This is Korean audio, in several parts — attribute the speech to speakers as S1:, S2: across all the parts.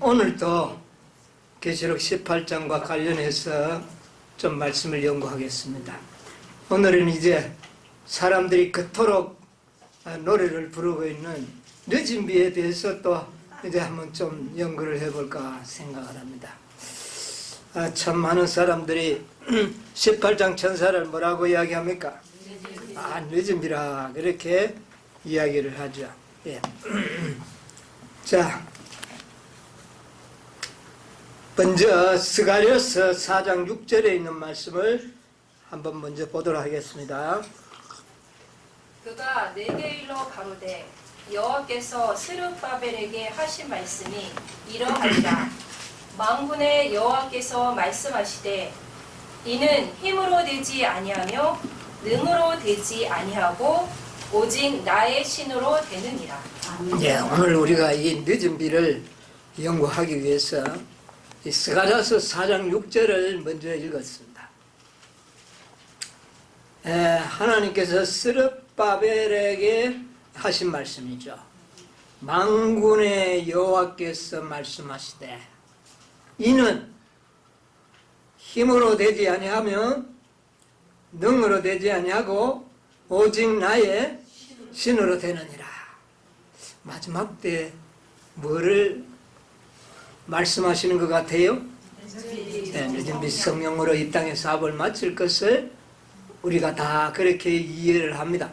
S1: 오늘도 계시록 18장과 관련해서 좀 말씀을 연구하겠습니다. 오늘은 이제 사람들이 그토록 노래를 부르고 있는 늦은 비에 대해서 또 이제 한번 좀 연구를 해볼까 생각을 합니다. 참 많은 사람들이 18장 천사를 뭐라고 이야기합니까? 늦은 비라 그렇게 이야기를 하죠. 예. 자, 먼저 스가랴서 4장 6절에 있는 말씀을 한번 먼저 보도록 하겠습니다.
S2: 그가 내게 일러 가로되 여호와께서 스룹바벨에게 하신 말씀이 이러하리라. 만군의 여호와께서 말씀하시되 이는 힘으로 되지 아니하며 능으로 되지 아니하고 오직 나의 신으로 되느니라.
S1: 예, 오늘 우리가 이 늦은 비를 연구하기 위해서 이 스가랴서 4장 6절을 먼저 읽었습니다. 하나님께서 스룹바벨에게 하신 말씀이죠. 만군의 여호와께서 말씀하시되 이는 힘으로 되지 아니하며 능으로 되지 아니하고 오직 나의 신으로 되느니라. 마지막 때 뭐를 말씀하시는 것 같아요? 늦은 빛 성령으로 이 땅에 사업을 마칠 것을 우리가 다 그렇게 이해를 합니다.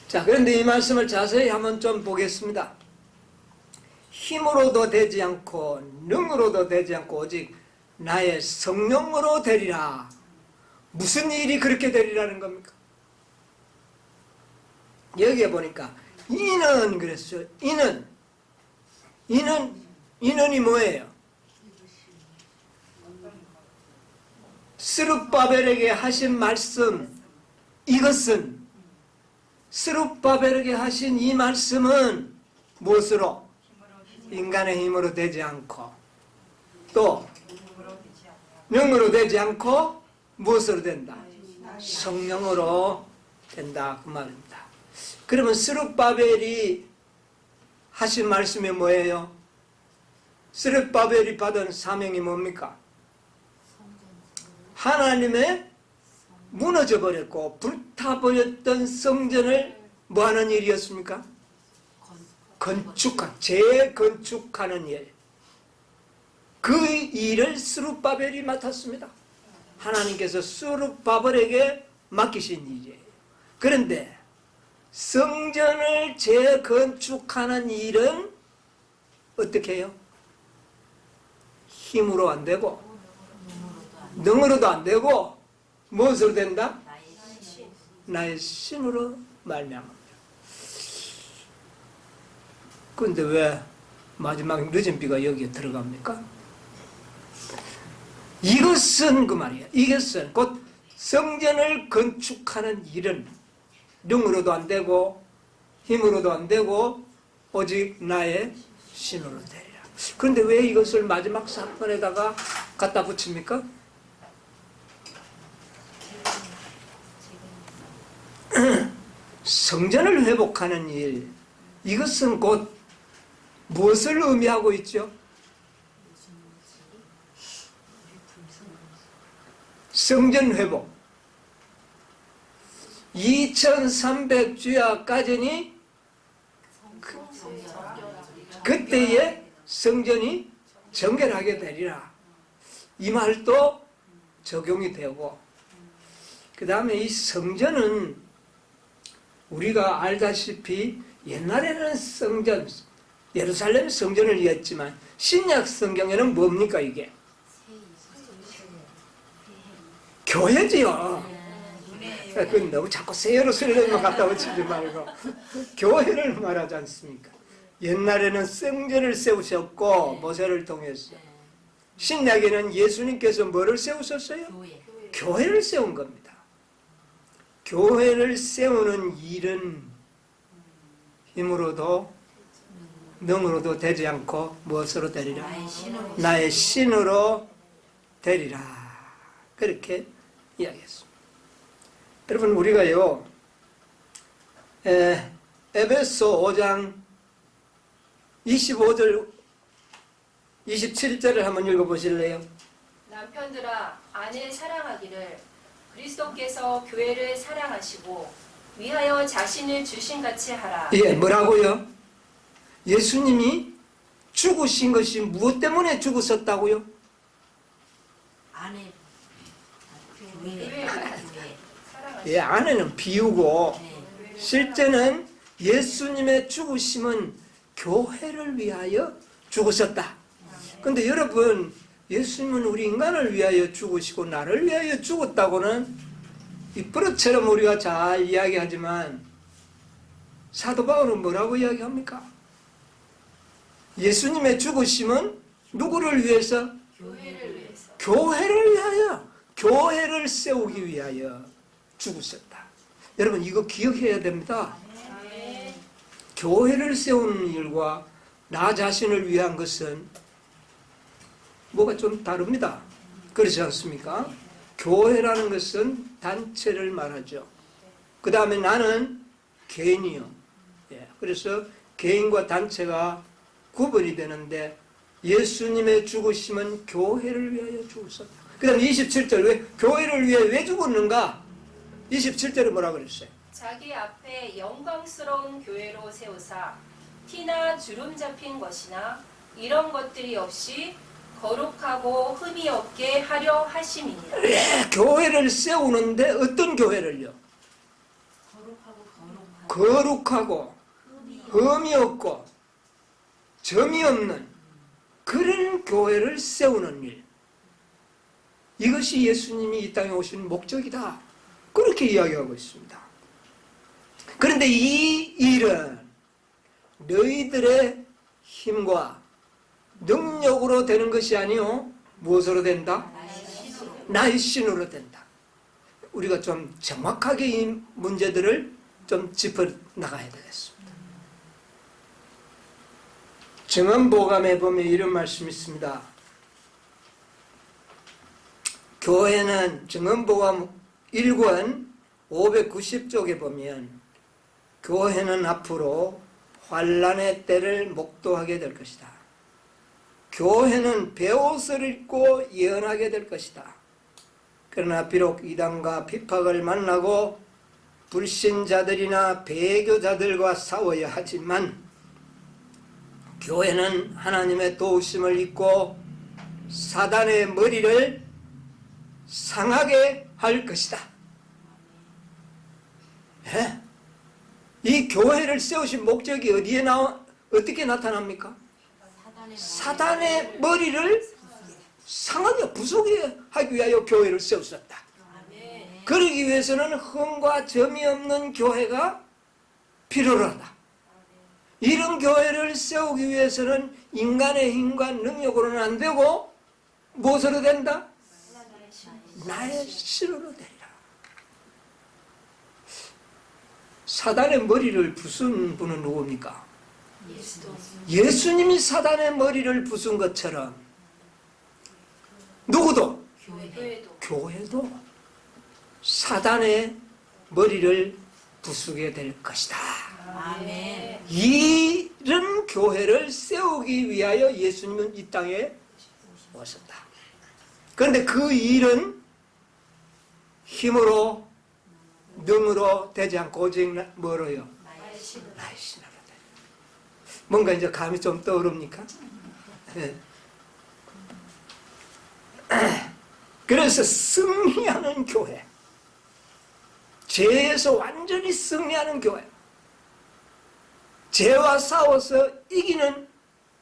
S1: 자, 그런데 이 말씀을 자세히 한번 좀 보겠습니다. 힘으로도 되지 않고 능으로도 되지 않고 오직 나의 성령으로 되리라. 무슨 일이 그렇게 되리라는 겁니까? 여기에 보니까 이는 그랬어요. 이는이 뭐예요? 스룹바벨에게 하신 말씀, 이것은 스룹바벨에게 하신 이 말씀은 무엇으로? 인간의 힘으로 되지 않고 또 능으로 되지 않고 무엇으로 된다? 성령으로 된다 그 말입니다. 그러면 스룹바벨이 하신 말씀이 뭐예요? 스룹바벨이 받은 사명이 뭡니까? 하나님의 무너져버렸고 불타버렸던 성전을 뭐하는 일이었습니까? 재건축하는 일. 그 일을 스룹바벨이 맡았습니다. 하나님께서 스룹바벨에게 맡기신 일이에요. 그런데 성전을 재건축하는 일은 어떻게 해요? 힘으로 안 되고 능으로도 안 되고 무엇으로 된다? 나의 신으로 말미암아. 그런데 왜 마지막 늦은 비가 여기에 들어갑니까? 이것은 그 말이야. 이것은 곧 성전을 건축하는 일은 능으로도 안 되고 힘으로도 안 되고 오직 나의 신으로 되리라. 그런데 왜 이것을 마지막 사건에다가 갖다 붙입니까? 성전을 회복하는 일, 이것은 곧 무엇을 의미하고 있죠? 성전 회복. 2300주야까지니 그때에 성전이 정결하게 되리라. 이 말도 적용이 되고, 그 다음에 이 성전은 우리가 알다시피 옛날에는 성전, 예루살렘 성전을 이었지만 신약 성경에는 뭡니까 이게? 교회지요. 그건 너무 자꾸 새 예루살렘을 갖다 붙이지 말고 교회를 말하지 않습니까? 옛날에는 성전을 세우셨고 모세를 통해서, 신약에는 예수님께서 뭐를 세우셨어요? 교회를 세운 겁니다. 교회를 세우는 일은 힘으로도 능으로도 되지 않고 무엇으로 되리라? 나의 신으로 되리라. 그렇게 이야기했습니다. 여러분, 우리가요 에베소 5장 25절 27절을 한번 읽어보실래요?
S2: 남편들아 아내 사랑하기를 그리스도께서 교회를 사랑하시고 위하여 자신을 주신같이 하라.
S1: 예, 뭐라고요? 예수님이 죽으신 것이 무엇 때문에 죽으셨다고요?
S3: 안에
S2: 교회를 사랑하시고
S1: 예, 아내는 비유고 실제는 예수님의 죽으심은 교회를 위하여 죽으셨다. 근데 여러분, 예수님은 우리 인간을 위하여 죽으시고 나를 위하여 죽었다고는 이 버릇처럼 우리가 잘 이야기하지만 사도 바울은 뭐라고 이야기합니까? 예수님의 죽으심은 누구를 위해서?
S2: 교회를 위해서.
S1: 교회를 위하여, 교회를 세우기 위하여 죽으셨다. 여러분, 이거 기억해야 됩니다.
S2: 아멘.
S1: 교회를 세우는 일과 나 자신을 위한 것은 뭐가 좀 다릅니다. 그렇지 않습니까? 교회라는 것은 단체를 말하죠. 그 다음에 나는 개인이요. 예, 그래서 개인과 단체가 구분이 되는데 예수님의 죽으심은 교회를 위하여 죽으셨다. 그 다음에 27절, 왜 교회를 위해 왜 죽었는가? 27절에 뭐라 그랬어요?
S2: 자기 앞에 영광스러운 교회로 세우사 티나 주름 잡힌 것이나 이런 것들이 없이 거룩하고 흠이 없게 하려 하심이니라.
S1: 예, 교회를 세우는데 어떤 교회를요? 거룩하고 흠이 없고 점이 없는 그런 교회를 세우는 일. 이것이 예수님이 이 땅에 오신 목적이다. 그렇게 이야기하고 있습니다. 그런데 이 일은 너희들의 힘과 능력으로 되는 것이 아니요 무엇으로 된다? 나의 신으로 된다. 우리가 좀 정확하게 이 문제들을 좀 짚어나가야 되겠습니다. 증언보감에 보면 이런 말씀이 있습니다. 교회는 증언보감 1권 590쪽에 보면 교회는 앞으로 환난의 때를 목도하게 될 것이다. 교회는 베옷을 입고 예언하게 될 것이다. 그러나 비록 이단과 핍박을 만나고 불신자들이나 배교자들과 싸워야 하지만 교회는 하나님의 도우심을 입고 사단의 머리를 상하게 할 것이다. 예? 이 교회를 세우신 목적이 어떻게 나타납니까? 사단의 머리를 상하게 부수게 하기 위하여 교회를 세우셨다. 그러기 위해서는 흠과 점이 없는 교회가 필요하다. 이런 교회를 세우기 위해서는 인간의 힘과 능력으로는 안 되고 무엇으로 된다? 나의 신으로 되리라. 사단의 머리를 부순 분은 누굽니까? 예수님이 사단의 머리를 부순 것처럼 누구도? 교회도 사단의 머리를 부수게 될 것이다.
S3: 아멘.
S1: 이런 교회를 세우기 위하여 예수님은 이 땅에 오셨다. 그런데 그 일은 힘으로 능으로 되지 않고 오직 뭐로요? 나의 신으로 돼. 뭔가 이제 감이 좀 떠오릅니까? 네. 그래서 승리하는 교회, 죄에서 완전히 승리하는 교회, 죄와 싸워서 이기는,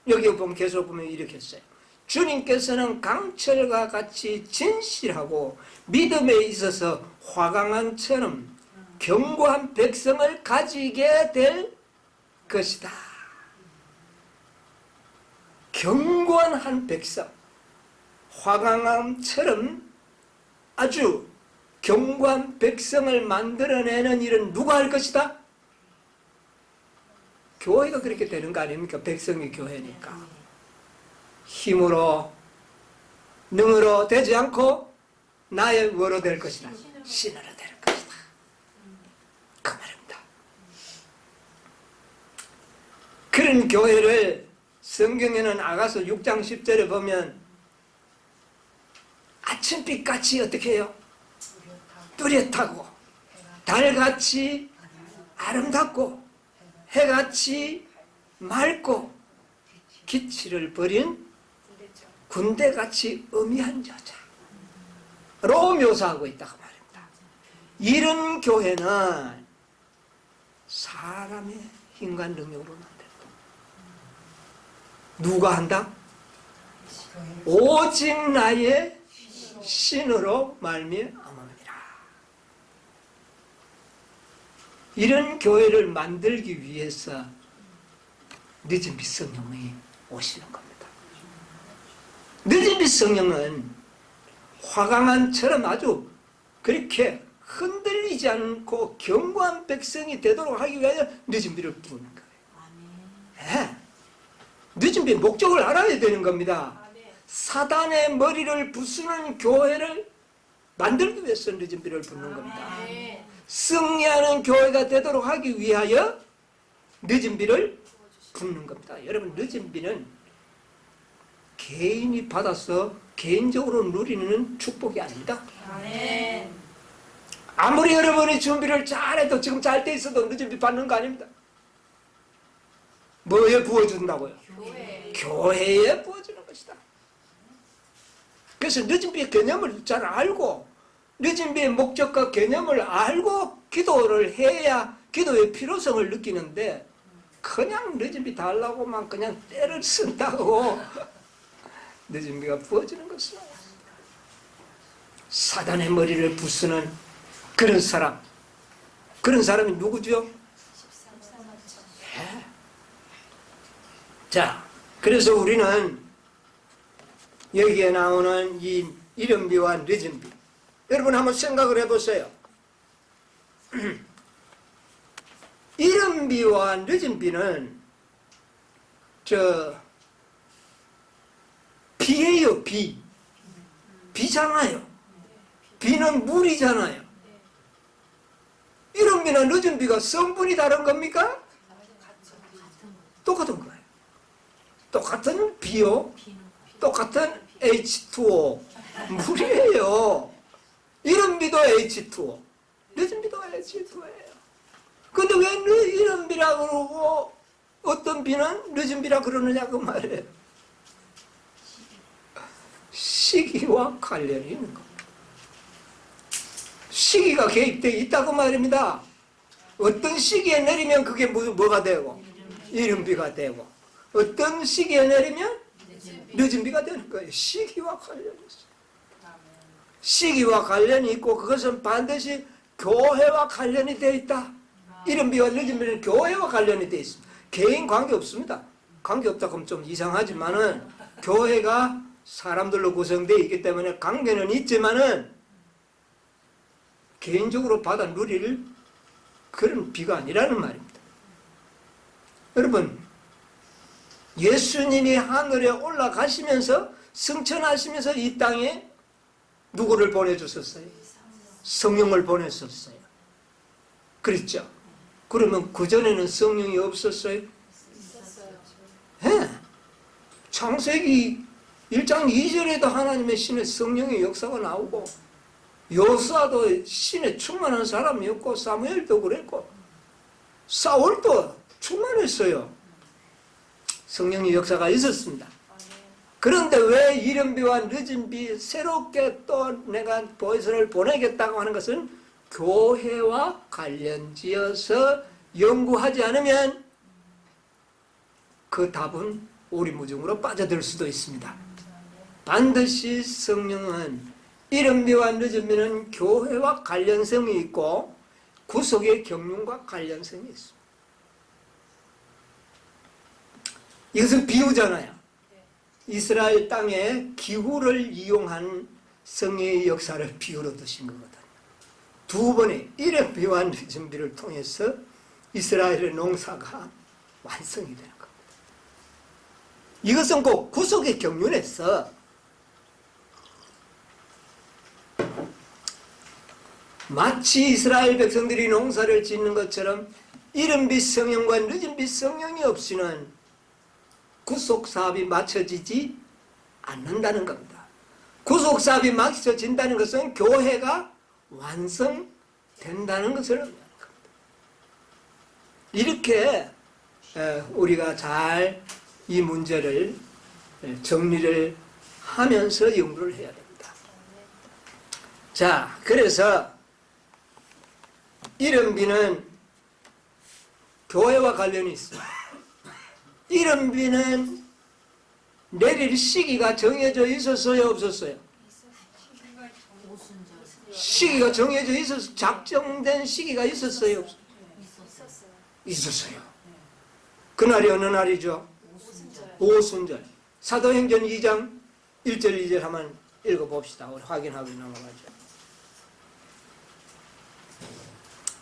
S1: 여기 보면 계속 보면 이렇게 써요. 주님께서는 강철과 같이 진실하고 믿음에 있어서 화강암처럼 견고한 백성을 가지게 될 것이다. 견고한 한 백성, 화강암처럼 아주 견고한 백성을 만들어내는 일은 누가 할 것이다? 교회가 그렇게 되는 거 아닙니까? 백성이 교회니까. 힘으로 능으로 되지 않고 나의 뭐로 될 것이다? 신으로 될 것이다. 그 말입니다. 그런 교회를 성경에는 아가서 6장 10절에 보면 아침빛같이 어떻게 해요? 뚜렷하고 달같이 아름답고 해같이 맑고 기치를 버린 군대같이 엄미한 여자로 묘사하고 있다고 말입니다. 이런 교회는 사람의 인간 능력으로 만들고 누가 한다? 오직 나의 신으로 말미암음이라. 이런 교회를 만들기 위해서 늦은 빛 성령이 오시는 겁니다. 늦은 빛 성령은 화강암처럼 아주 그렇게 흔들리지 않고 견고한 백성이 되도록 하기 위하여 늦은 빛을 부르는 거예요. 네. 늦은 빛 목적을 알아야 되는 겁니다. 사단의 머리를 부수는 교회를 만들기 위해서 늦은 빛을 붓는 겁니다. 승리하는 교회가 되도록 하기 위하여 늦은 빛을 붓는 겁니다. 여러분, 늦은 빛은 개인이 받아서 개인적으로 누리는 축복이 아닙니다. 아무리 여러분이 준비를 잘해도 지금 잘 돼 있어도 늦은 빛 받는 거 아닙니다. 뭐에 부어준다고요? 교회에 부어주는 것이다. 그래서 늦은 빛의 개념을 잘 알고 늦은 빛의 목적과 개념을 알고 기도를 해야 기도의 필요성을 느끼는데 그냥 늦은 빛 달라고만 그냥 때를 쓴다고 늦은 빛가 부어지는 것은 사단의 머리를 부수는 그런 사람이 누구죠? 네. 자, 그래서 우리는 여기에 나오는 이 이른비와 늦은비, 여러분 한번 생각을 해보세요. 이른비와 늦은비는 비예요. 비잖아요. 비는 물이잖아요. 이른비나 늦은비가 성분이 다른 겁니까? 똑같은 거예요. 똑같은 비요. 똑같은 H2O. 물이에요. 이른비도 H2O. 늦은비도 H2O예요. 근데 왜 이른비라 그러고 어떤 비는 늦은비라 그러느냐 그 말이에요. 시기와 관련이 있는 겁니다. 시기가 개입되어 있다고 말입니다. 어떤 시기에 내리면 그게 뭐가 되고 이른비가 되고 어떤 시기에 내리면 늦은비가 되는 거예요. 시기와 관련이 있어요. 시기와 관련이 있고 그것은 반드시 교회와 관련이 되어 있다. 이른비와 늦은비는 교회와 관련이 되어 있습니다. 개인 관계 없습니다. 관계 없다 그러면 좀 이상하지만은 교회가 사람들로 구성되어 있기 때문에 관계는 있지만은 개인적으로 받아 누릴 그런 비가 아니라는 말입니다. 여러분, 예수님이 하늘에 올라가시면서 승천하시면서 이 땅에 누구를 보내주셨어요? 성령을 보냈었어요. 그랬죠? 그러면 그전에는 성령이 없었어요? 네. 창세기 1장 2절에도 하나님의 신의 성령의 역사가 나오고 요사도 신에 충만한 사람이었고 사무엘도 그랬고 사울도 충만했어요. 성령의 역사가 있었습니다. 그런데 왜 이른비와 늦은비 새롭게 또 내가 보혜사를 보내겠다고 하는 것은 교회와 관련지어서 연구하지 않으면 그 답은 오리무중으로 빠져들 수도 있습니다. 반드시 성령은 이른비와 늦은비는 교회와 관련성이 있고 구속의 경륜과 관련성이 있습니다. 이것은 비유잖아요. 이스라엘 땅에 기후를 이용한 성령의 역사를 비유로 드신 거거든요. 두 번의 이른비와 늦은비를 통해서 이스라엘의 농사가 완성이 되는 겁니다. 이것은 꼭 구속의 경륜에서 마치 이스라엘 백성들이 농사를 짓는 것처럼 이른빛 성령과 늦은빛 성령이 없이는 구속사업이 맞춰지지 않는다는 겁니다. 구속사업이 맞춰진다는 것은 교회가 완성된다는 것을 의미하는 겁니다. 이렇게 우리가 잘 이 문제를 정리를 하면서 연구를 해야 됩니다. 자, 그래서 이른비는 교회와 관련이 있습니다. 이른비는 내릴 시기가 정해져 있었어요, 없었어요? 시기가 정해져 있었어요. 작정된 시기가 있었어요, 없었어요? 있었어요. 그날이 어느 날이죠? 오순절. 사도행전 2장 1절 2절 한번 읽어봅시다. 우리 확인하고 넘어가죠.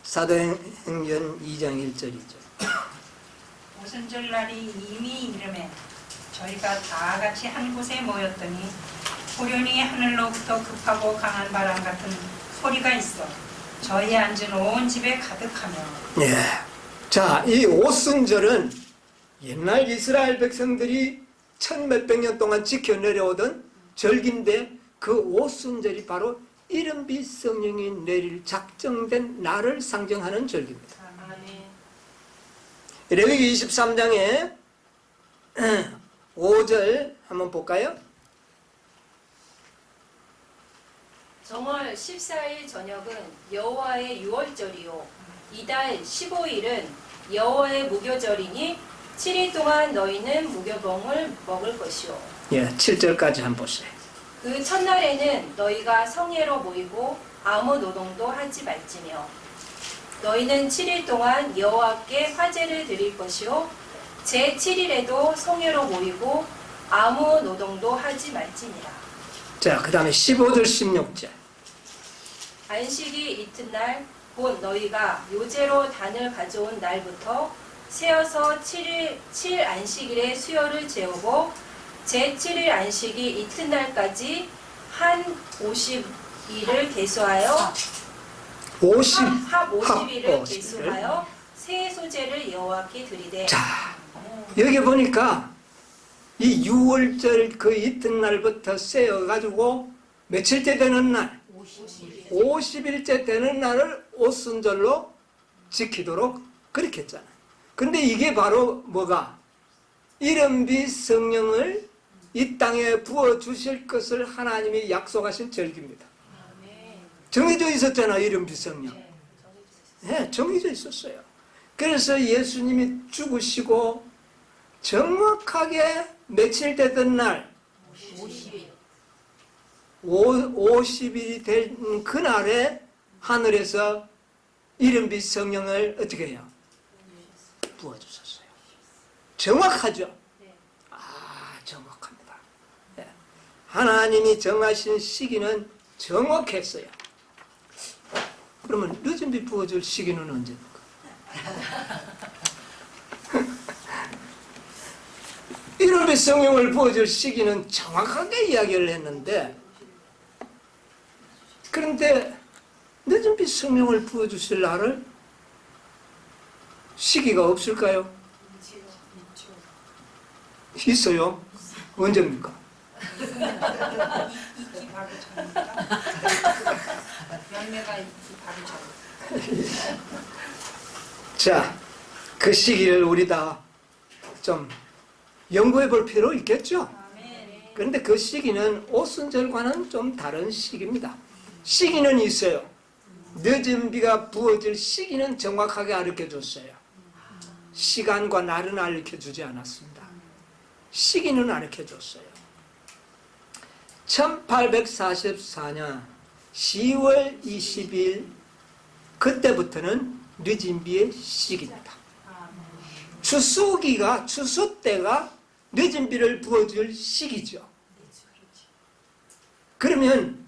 S1: 사도행전 2장 1절 2절.
S3: 오순절 날이 이미 이름에 저희가 다 같이 한 곳에 모였더니 호련히 하늘로부터 급하고 강한 바람 같은 소리가 있어 저희 앉은 온 집에 가득하며.
S1: 예. 자, 이 오순절은 옛날 이스라엘 백성들이 천몇백 년 동안 지켜 내려오던 절기인데 그 오순절이 바로 이른비 성령이 내릴 작정된 날을 상정하는 절기입니다. 레위기 23장에 5절 한번 볼까요?
S2: 정월 14일 저녁은 여호와의 유월절이요 이달 15일은 여호와의 무교절이니 7일 동안 너희는 무교봉을 먹을 것이요.
S1: 예, 7절까지 한번 보세요.
S2: 그 첫날에는 너희가 성회로 모이고 아무 노동도 하지 말지며 너희는 7일 동안 여호와께 화제를 드릴 것이요 제 7일에도 성회로 모이고 아무 노동도 하지 말지니라.
S1: 자, 그 다음에 15절 16절.
S2: 안식이 이튿날 곧 너희가 요제로 단을 가져온 날부터 세어서 7 안식일에 수요를 재우고 제 7일 안식이 이튿날까지 한 50일을 계수하여 합 50일을 계수하여 새 소제를 여호와께 드리되.
S1: 자, 여기 보니까 이 6월절 그 이튿날부터 세어가지고 며칠째 되는 날 50일째 되는 날을 오순절로 지키도록 그렇게 했잖아요. 근데 이게 바로 뭐가? 이른비 성령을 이 땅에 부어주실 것을 하나님이 약속하신 절기입니다. 정해져 있었잖아, 이른비 성령. 네, 정해져 있었어요. 그래서 예수님이 죽으시고 정확하게 며칠 되던 날 50일이 된 그날에 하늘에서 이른비 성령을 어떻게 해요? 부어주셨어요. 정확하죠? 아, 정확합니다. 네. 하나님이 정하신 시기는 정확했어요. 그러면 늦은 비 부어줄 시기는 언제입니까? 이른비 성령을 부어줄 시기는 정확하게 이야기를 했는데, 그런데 늦은 비 성령을 부어주실 날을 시기가 없을까요? 있어요. 언제입니까?
S3: 익기 바로 전입니다. 열매가 익기 바로 전.
S1: 자, 그 시기를 우리 다 좀 연구해 볼 필요 있겠죠? 그런데 그 시기는 오순절과는 좀 다른 시기입니다. 시기는 있어요. 늦은 비가 부어질 시기는 정확하게 알려줬어요. 시간과 날은 알려주지 않았습니다. 시기는 알려줬어요. 1844년 10월 20일 그때부터는 늦은 비의 시기입니다. 추수기가, 추수 때가 늦은 비를 부어줄 시기죠. 그러면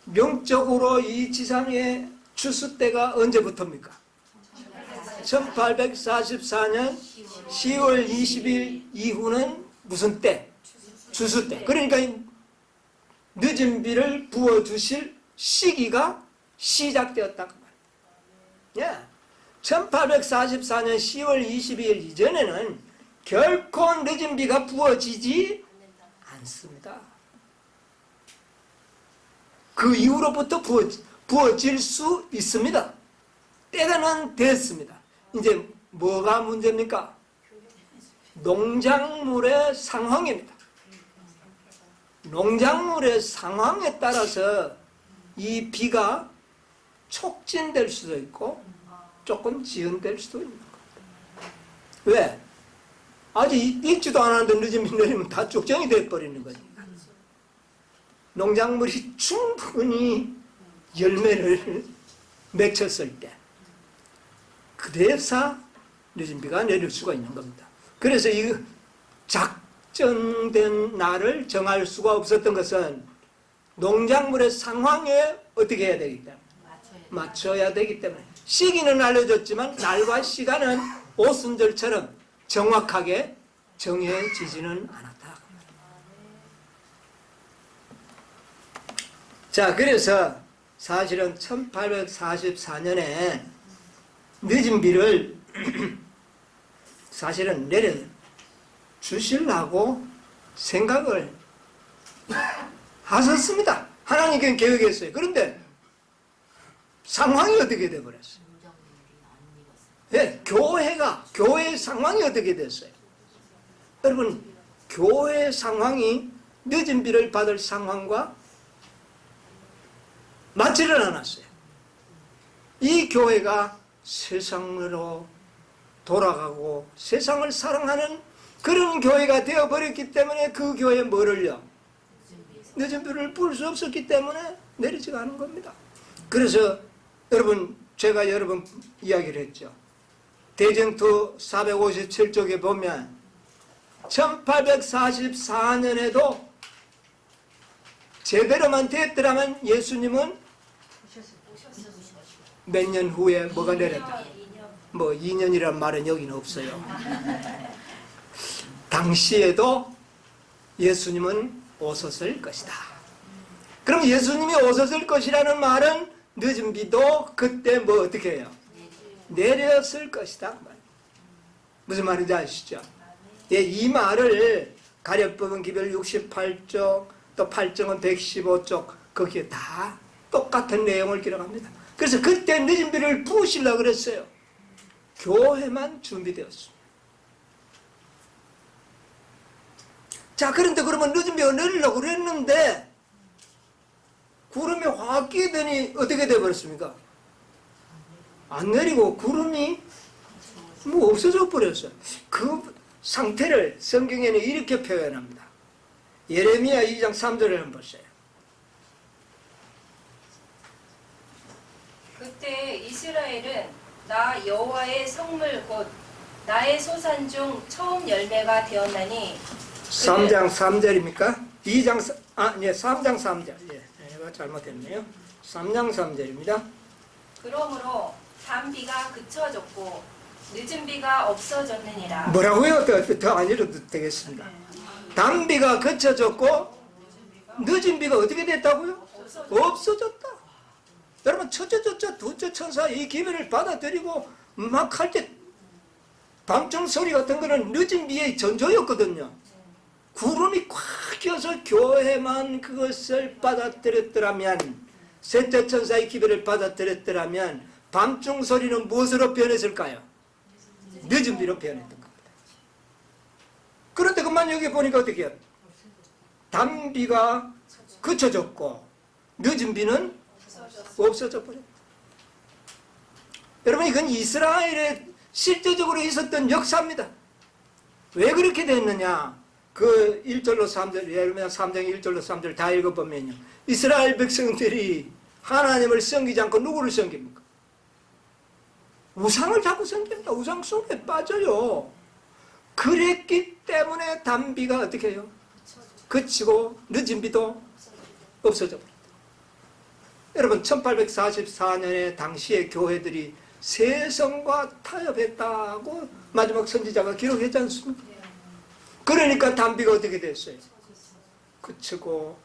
S1: 명적으로 이 지상의 추수 때가 언제부터입니까? 1844년 10월 20일 이후는 무슨 때? 추수 때. 그러니까 늦은 비를 부어주실 시기가 시작되었다고 말이에요. 1844년 10월 22일 이전에는 결코 늦은 비가 부어지지 않습니다. 그 이후로부터 부어질 수 있습니다. 때가는 됐습니다. 이제 뭐가 문제입니까? 농작물의 상황입니다. 농작물의 상황에 따라서 이 비가 촉진될 수도 있고 조금 지연될 수도 있는 겁니다. 왜? 아직 익지도 않았는데 늦은 비 내리면 다 쭉정이 돼버리는 거니까. 농작물이 충분히 열매를 맺혔을 때 그래서 늦은 비가 내릴 수가 있는 겁니다. 그래서 이 작정된 날을 정할 수가 없었던 것은 농작물의 상황에 어떻게 해야 되기 때문에 맞춰야 되기 때문에 시기는 알려졌지만 날과 시간은 오순절처럼 정확하게 정해지지는 않았다. 자, 그래서 사실은 1844년에 늦은 비를 사실은 내려 주시려고 생각을 하셨습니다. 하나님께는 계획했어요. 그런데 상황이 어떻게 되어버렸어요? 네, 교회의 상황이 어떻게 됐어요? 여러분, 교회 상황이 늦은 비를 받을 상황과 맞지를 않았어요. 이 교회가 세상으로 돌아가고 세상을 사랑하는 그런 교회가 되어버렸기 때문에 그 교회에 뭐를요? 늦은 비를 부을 수 없었기 때문에 내리지가 않은 겁니다. 그래서 여러분, 제가 여러 번 이야기를 했죠. 대전투 457쪽에 보면 1844년에도 제대로만 됐더라면 예수님은 몇 년 후에 뭐가 내렸다? 뭐 2년이란 말은 여기는 없어요. 당시에도 예수님은 오셨을 것이다. 그럼 예수님이 오셨을 것이라는 말은 늦은 비도 그때 뭐 어떻게 해요? 내렸을 것이다. 무슨 말인지 아시죠? 예, 이 말을 가려법은 기별 68쪽 또 8정은 115쪽 거기에 다 똑같은 내용을 기록합니다. 그래서 그때 늦은 비를 부으시려고 그랬어요. 교회만 준비되었습니다. 자, 그런데 그러면 늦은 비가 내리려고 그랬는데 구름이 확 끼더니 어떻게 되어버렸습니까? 안 내리고 구름이 뭐 없어져 버렸어요. 그 상태를 성경에는 이렇게 표현합니다. 예레미야 2장 3절을 한번 보세요.
S2: 그때 이스라엘은 나 여호와의 성물 곧 나의 소산 중 처음 열매가 되었나니
S1: 3장 3절입니까? 3장 3절. 예, 내가 잘못했네요. 3장 3절입니다.
S2: 그러므로 단비가 그쳐졌고 늦은 비가 없어졌느니라.
S1: 뭐라고요? 더 안 읽어도 되겠습니다. 단비가 그쳐졌고 늦은 비가 어떻게 됐다고요? 없어졌다. 여러분, 첫째 조차 둘째 천사 이 기별을 받아들이고 막 할 때 밤중 소리 같은 거는 늦은 비의 전조였거든요. 구름이 꽉 껴서 교회만 그것을 받아들였더라면, 셋째 천사의 기별을 받아들였더라면 밤중 소리는 무엇으로 변했을까요? 늦은 비로 변했던 겁니다. 그런데 그만 여기 보니까 어떻게 해요? 단비가 그쳐졌고 늦은 비는 없어져 버렸다. 여러분, 이건 이스라엘에 실제적으로 있었던 역사입니다. 왜 그렇게 됐느냐? 그 1절로 3절, 예레미야 3장 1절로 3절 다 읽어보면요, 이스라엘 백성들이 하나님을 섬기지 않고 누구를 섬깁니까? 우상을 자꾸 섬깁니다. 우상 속에 빠져요. 그랬기 때문에 단비가 어떻게 해요? 그치고 늦은 비도 없어져 버렸다. 여러분, 1844년에 당시의 교회들이 세성과 타협했다고 마지막 선지자가 기록했지 않습니까? 그러니까 단비가 어떻게 됐어요? 그치고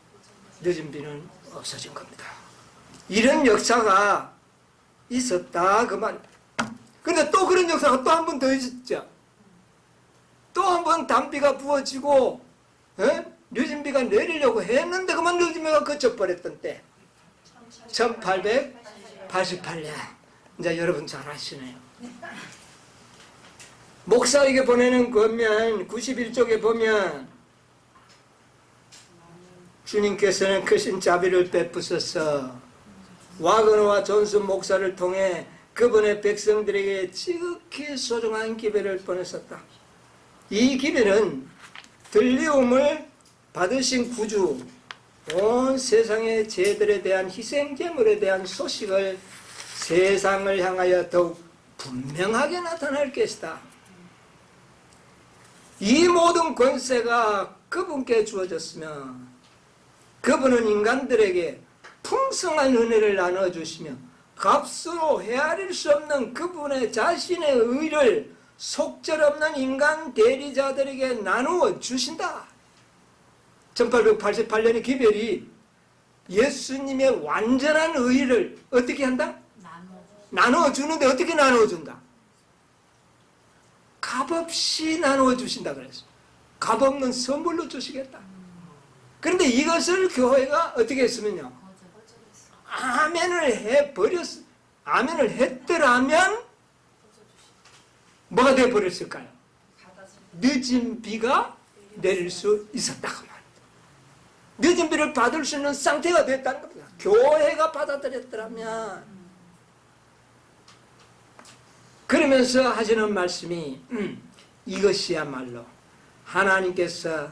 S1: 늦은 비는 없어진 겁니다. 이런 역사가 있었다 그 말. 그런데 또 그런 역사가 또 한 번 더 있었죠. 또 한 번 단비가 부어지고 늦은 비가 내리려고 했는데 그만 늦은 비가 그쳐버렸던 때 1888년. 이제 여러분 잘 아시네요. 목사에게 보내는 권면 91쪽에 보면 주님께서는 크신 자비를 베푸셔서 와그너와 존슨 목사를 통해 그분의 백성들에게 지극히 소중한 기별을 보내셨다. 이 기별은 들리움을 받으신 구주, 온 세상의 죄들에 대한 희생제물에 대한 소식을 세상을 향하여 더욱 분명하게 나타날 것이다. 이 모든 권세가 그분께 주어졌으며 그분은 인간들에게 풍성한 은혜를 나눠주시며 값으로 헤아릴 수 없는 그분의 자신의 의를 속절없는 인간 대리자들에게 나누어 주신다. 1888년의 기별이 예수님의 완전한 의를 어떻게 한다? 나누어 주는데 어떻게 나누어 준다? 값없이 나누어 주신다 그랬어. 값없는 선물로 주시겠다. 그런데 이것을 교회가 어떻게 했으면요? 아멘을 했더라면 뭐가 되어버렸을까요? 늦은 비가 내릴 수 있었다고 말합니다. 늦은 비를 받을 수 있는 상태가 됐다는 겁니다. 교회가 받아들였더라면. 그러면서 하시는 말씀이 이것이야말로 하나님께서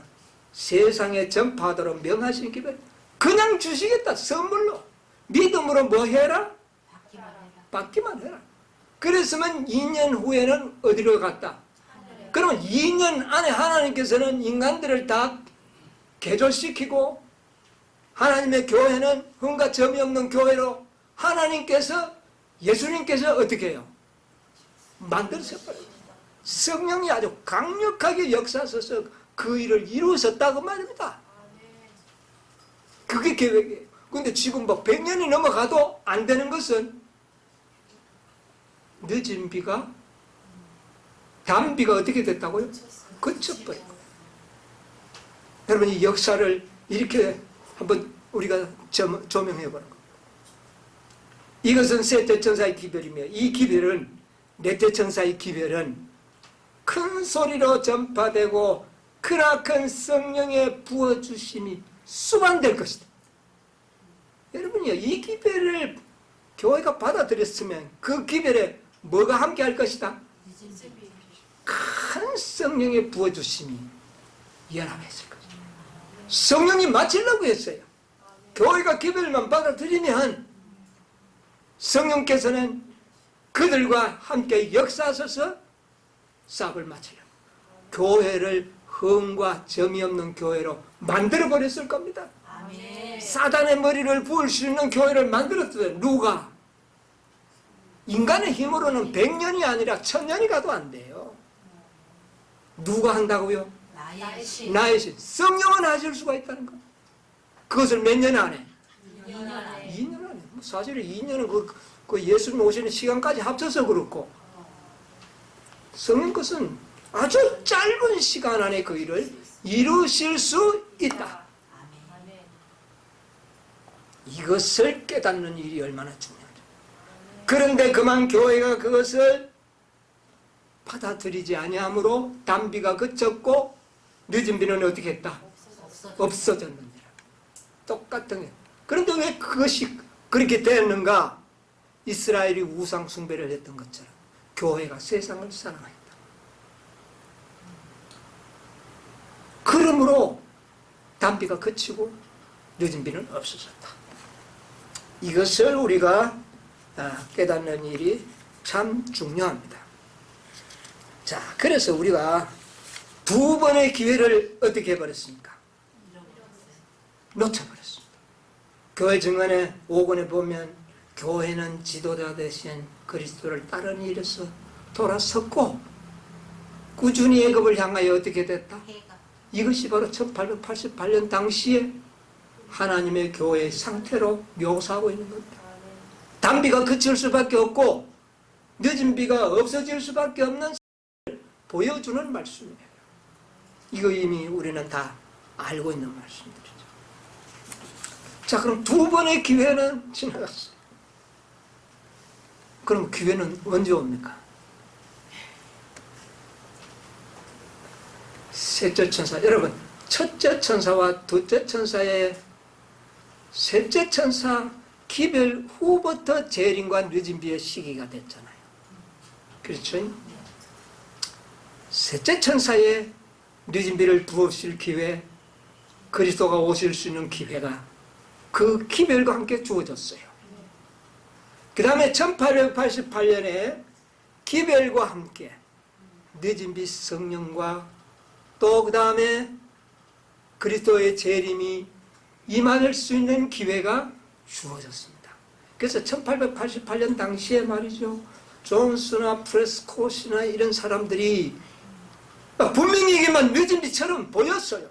S1: 세상에 전파하도록 명하신 기별 그냥 주시겠다. 선물로. 믿음으로 뭐 해라? 받기만 해라. 그랬으면 2년 후에는 어디로 갔다? 그러면 2년 안에 하나님께서는 인간들을 다 개조시키고 하나님의 교회는 흠과 점이 없는 교회로 하나님께서 예수님께서 어떻게 해요? 만들어버려요. 성령이 아주 강력하게 역사하셔서 그 일을 이루셨다고 말입니다. 그게 계획이에요. 근데 지금 뭐 100년이 넘어가도 안 되는 것은 늦은 비가 단비가 어떻게 됐다고요? 그쳐버린 거예요. 여러분 이 역사를 이렇게 한번 우리가 조명해 보는 겁니다. 이것은 셋째 천사의 기별이며 이 기별은 넷째 천사의 기별은 큰 소리로 전파되고 크나큰 성령의 부어주심이 수반될 것이다. 여러분이요 이 기별을 교회가 받아들였으면 그 기별에 뭐가 함께 할 것이다? 큰 성령의 부어주심이 연합했을 것이다. 성령이 마치려고 했어요. 교회가 기별만 받아들이면 성령께서는 그들과 함께 역사하셔서 싹을 마치려고 교회를 흠과 점이 없는 교회로 만들어버렸을 겁니다.
S2: 아멘.
S1: 사단의 머리를 부을 수 있는 교회를 만들었어요. 누가? 인간의 힘으로는 100년이 아니라 1000년이 가도 안 돼요. 누가 한다고요? 나의 신. 성령은 하실 수가 있다는 거. 그것을 몇 년 안에?
S2: 2년 안에.
S1: 2년 안에. 사실은 2년은 그 예수님 오시는 시간까지 합쳐서 그렇고 성령 것은 아주 짧은 시간 안에 그 일을 이루실 수 있다.
S2: 아멘.
S1: 이것을 깨닫는 일이 얼마나 중요하죠. 그런데 그만 교회가 그것을 받아들이지 아니하므로 단비가 그쳤고 늦은 비는 어떻게 했다? 없어졌느니라. 똑같은 게. 그런데 왜 그것이 그렇게 되었는가? 이스라엘이 우상 숭배를 했던 것처럼 교회가 세상을 사랑했다. 그러므로 단비가 그치고 늦은 비는 없어졌다. 이것을 우리가 깨닫는 일이 참 중요합니다. 자, 그래서 우리가 두 번의 기회를 어떻게 해버렸습니까? 놓쳐버렸습니다. 교회 증언의 5권에 보면 교회는 지도자 대신 그리스도를 따르는 일에서 돌아섰고 꾸준히 애굽을 향하여 어떻게 됐다? 이것이 바로 1888년 당시에 하나님의 교회의 상태로 묘사하고 있는 겁니다. 단비가 그칠 수밖에 없고 늦은 비가 없어질 수밖에 없는 보여주는 말씀이에요. 이거 이미 우리는 다 알고 있는 말씀들이죠. 자, 그럼 두 번의 기회는 지나갔어요. 그럼 기회는 언제 옵니까? 셋째 천사, 여러분, 첫째 천사와 둘째 천사의 셋째 천사 기별 후부터 재림과 늦은비의 시기가 됐잖아요. 그렇죠? 셋째 천사의 늦은비를 두었을 기회, 그리스도가 오실 수 있는 기회가 그 기별과 함께 주어졌어요. 그 다음에 1888년에 기별과 함께 늦은비 성령과 또 그 다음에 그리스도의 재림이 임할 수 있는 기회가 주어졌습니다. 그래서 1888년 당시에 말이죠, 존스나 프레스콧이나 이런 사람들이 분명히 얘기만 늦은비처럼 보였어요.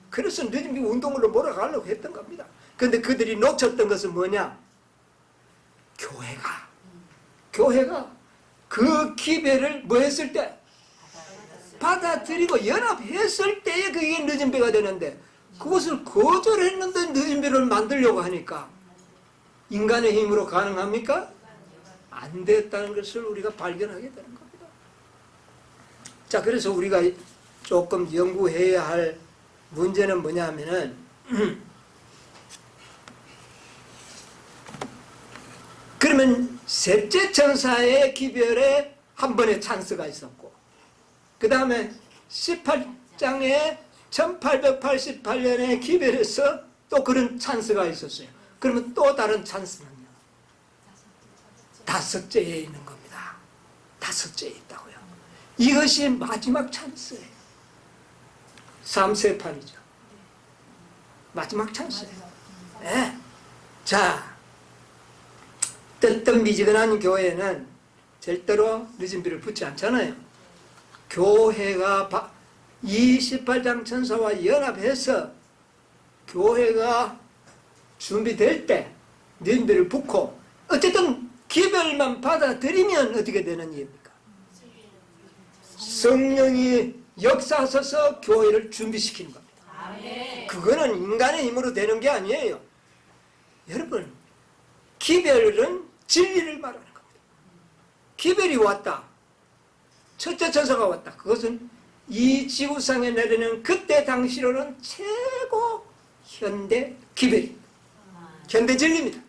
S1: 그래서 늦은비 운동으로 몰아가려고 했던 겁니다. 그런데 그들이 놓쳤던 것은 뭐냐? 교회가 그 기별을 뭐 했을 때? 받아들이고 연합했을 때에 그게 늦은비가 되는데, 그것을 거절했는데 늦은비를 만들려고 하니까 인간의 힘으로 가능합니까? 안 됐다는 것을 우리가 발견하게 되는 겁니다. 자, 그래서 우리가 조금 연구해야 할 문제는 뭐냐면은 그러면 셋째 천사의 기별에 한 번의 찬스가 있었고, 그 다음에 18장에 1888년에 기별에서 또 그런 찬스가 있었어요. 그러면 또 다른 찬스는요, 다섯째에 있는 겁니다. 다섯째에 있다고요. 이것이 마지막 찬스예요. 3세판이죠. 마지막 찬스예요. 네. 자, 뜨뜻미지근한 교회는 절대로 늦은비를 붙지 않잖아요. 교회가 28장 천사와 연합해서 교회가 준비될 때 늦은비를 붙고, 어쨌든 기별만 받아들이면 어떻게 되는 일입니까? 성령이 역사하셔서 교회를 준비시키는 겁니다. 그거는 인간의 힘으로 되는 게 아니에요. 여러분, 기별은 진리를 말하는 겁니다. 기별이 왔다, 첫째 천사가 왔다. 그것은 이 지구상에 내리는 그때 당시로는 최고 현대 기별입니다. 현대 진리입니다.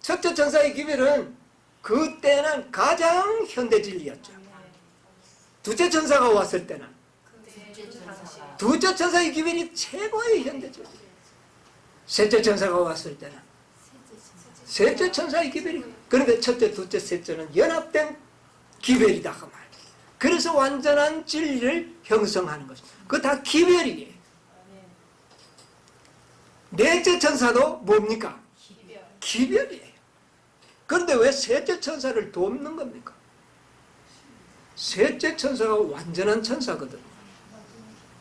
S1: 첫째 천사의 기별은 그때는 가장 현대 진리였죠. 둘째 천사가 왔을 때는 둘째 천사의 기별이 최고의 현대 진리. 셋째 천사가 왔을 때는 셋째 천사의 기별이, 그런데 첫째, 둘째, 셋째는 연합된 기별이다 그 말. 그래서 완전한 진리를 형성하는 것입니다. 그거 다 기별이에요. 넷째 천사도 뭡니까? 기별이에요. 그런데 왜 셋째 천사를 돕는 겁니까? 셋째 천사가 완전한 천사거든요.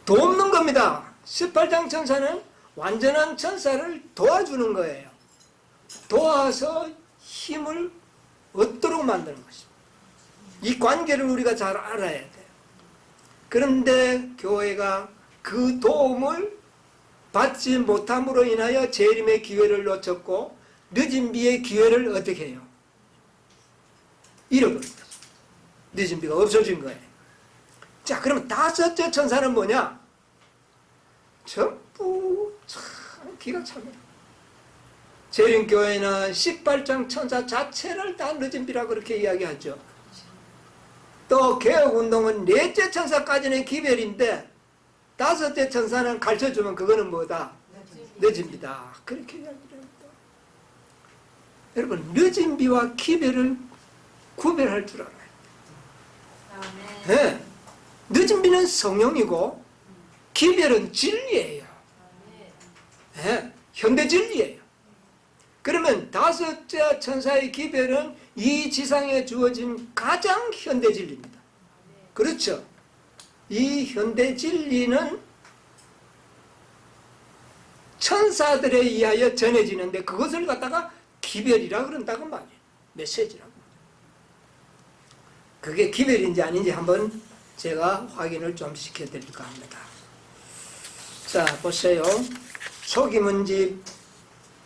S1: 돕는 겁니다. 18장 천사는 완전한 천사를 도와주는 거예요. 도와서 힘을 얻도록 만드는 것입니다. 이 관계를 우리가 잘 알아야 돼요. 그런데 교회가 그 도움을 받지 못함으로 인하여 재림의 기회를 놓쳤고, 늦은비의 기회를 어떻게 해요? 잃어버린 거죠. 늦은비가 없어진 거예요. 자, 그러면 다섯째 천사는 뭐냐? 전부 참 기가 차네요. 재림교회는 18장 천사 자체를 다 늦은비라고 그렇게 이야기하죠. 또 개혁운동은 넷째 천사까지는 기별인데 다섯째 천사는 가르쳐주면 그거는 뭐다? 늦은비다. 그렇게 이야기를 합니다. 여러분, 늦은비와 기별을 구별할 줄 알아요. 네. 늦은비는 성령이고 기별은 진리예요. 네. 현대 진리예요. 그러면 다섯째 천사의 기별은 이 지상에 주어진 가장 현대 진리입니다. 그렇죠? 이 현대 진리는 천사들에 의하여 전해지는데 그것을 갖다가 기별이라 그런다고 말이에요. 메시지라고. 그게 기별인지 아닌지 한번 제가 확인을 좀 시켜드릴까 합니다. 자, 보세요. 초기문집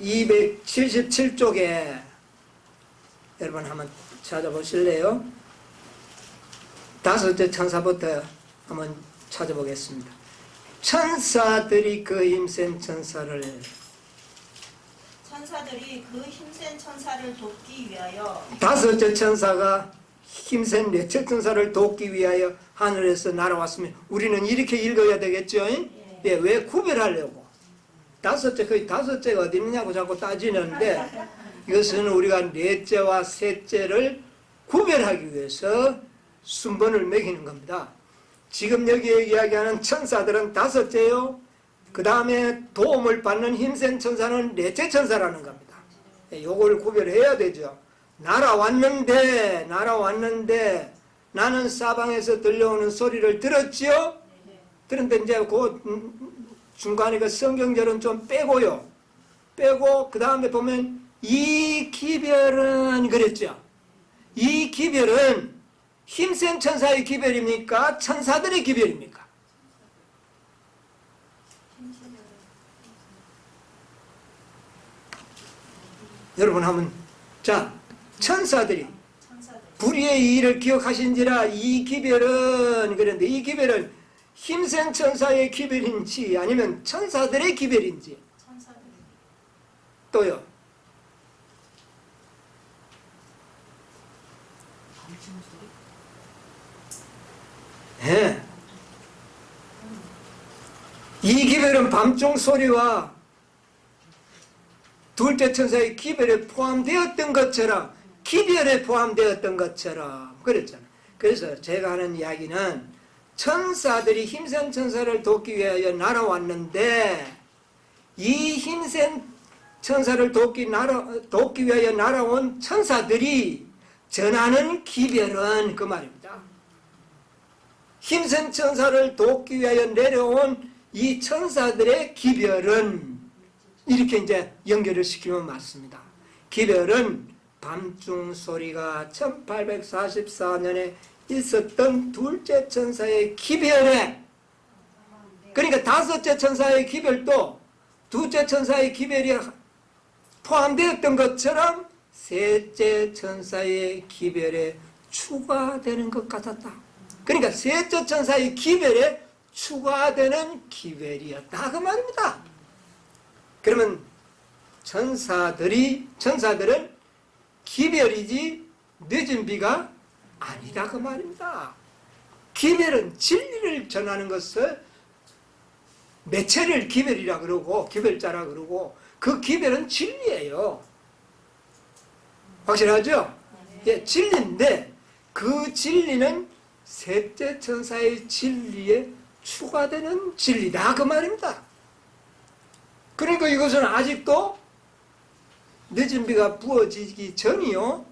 S1: 277쪽에 여러분 한번 찾아보실래요? 다섯째 천사부터 한번 찾아보겠습니다. 천사들이 그 힘센 천사들이 그 힘센 천사를 돕기 위하여 다섯째 천사가 힘센 넷째 천사를 돕기 위하여 하늘에서 날아왔으면 우리는 이렇게 읽어야 되겠죠? 예, 왜 구별하려고? 거의 다섯째가 어디 있냐고 자꾸 따지는데 이것은 우리가 넷째와 셋째를 구별하기 위해서 순번을 매기는 겁니다. 지금 여기에 이야기하는 천사들은 다섯째요. 그 다음에 도움을 받는 힘센 천사는 넷째 천사라는 겁니다. 요걸 구별해야 되죠. 날아왔는데 나는 사방에서 들려오는 소리를 들었지요. 그런데 이제 그 중간에 그 성경절은 좀 빼고요. 빼고 그 다음에 보면 이 기별은 그랬죠. 이 기별은 힘센 천사의 기별입니까? 천사들의 기별입니까? 여러분 한번 자 천사들이 불의의 일을 기억하신지라 이 기별은 그런데 이 기별은 힘센 천사의 기별인지 아니면 천사들의 기별인지 또요. 네. 이 기별은 밤중 소리와 둘째 천사의 기별에 포함되었던 것처럼 기별에 포함되었던 것처럼 그랬잖아요. 그래서 제가 하는 이야기는 천사들이 힘센 천사를 돕기 위하여 날아왔는데 이 힘센 천사를 돕기 위하여 날아온 천사들이 전하는 기별은 그 말입니다. 힘센 천사를 돕기 위하여 내려온 이 천사들의 기별은 이렇게 이제 연결을 시키면 맞습니다. 기별은 밤중 소리가 1844년에 있었던 둘째 천사의 기별에 그러니까 다섯째 천사의 기별도 둘째 천사의 기별이 포함되었던 것처럼 셋째 천사의 기별에 추가되는 것 같았다. 그러니까 셋째 천사의 기별에 추가되는 기별이었다 그 말입니다. 그러면 천사들은 기별이지 늦은 비가 아니다 그 말입니다. 기별은 진리를 전하는 것을 매체를 기별이라 그러고 기별자라 그러고 그 기별은 진리예요. 확실하죠? 예, 진리인데 그 진리는 셋째 천사의 진리에 추가되는 진리다 그 말입니다. 그러니까 이것은 아직도 늦은 비가 부어지기 전이요.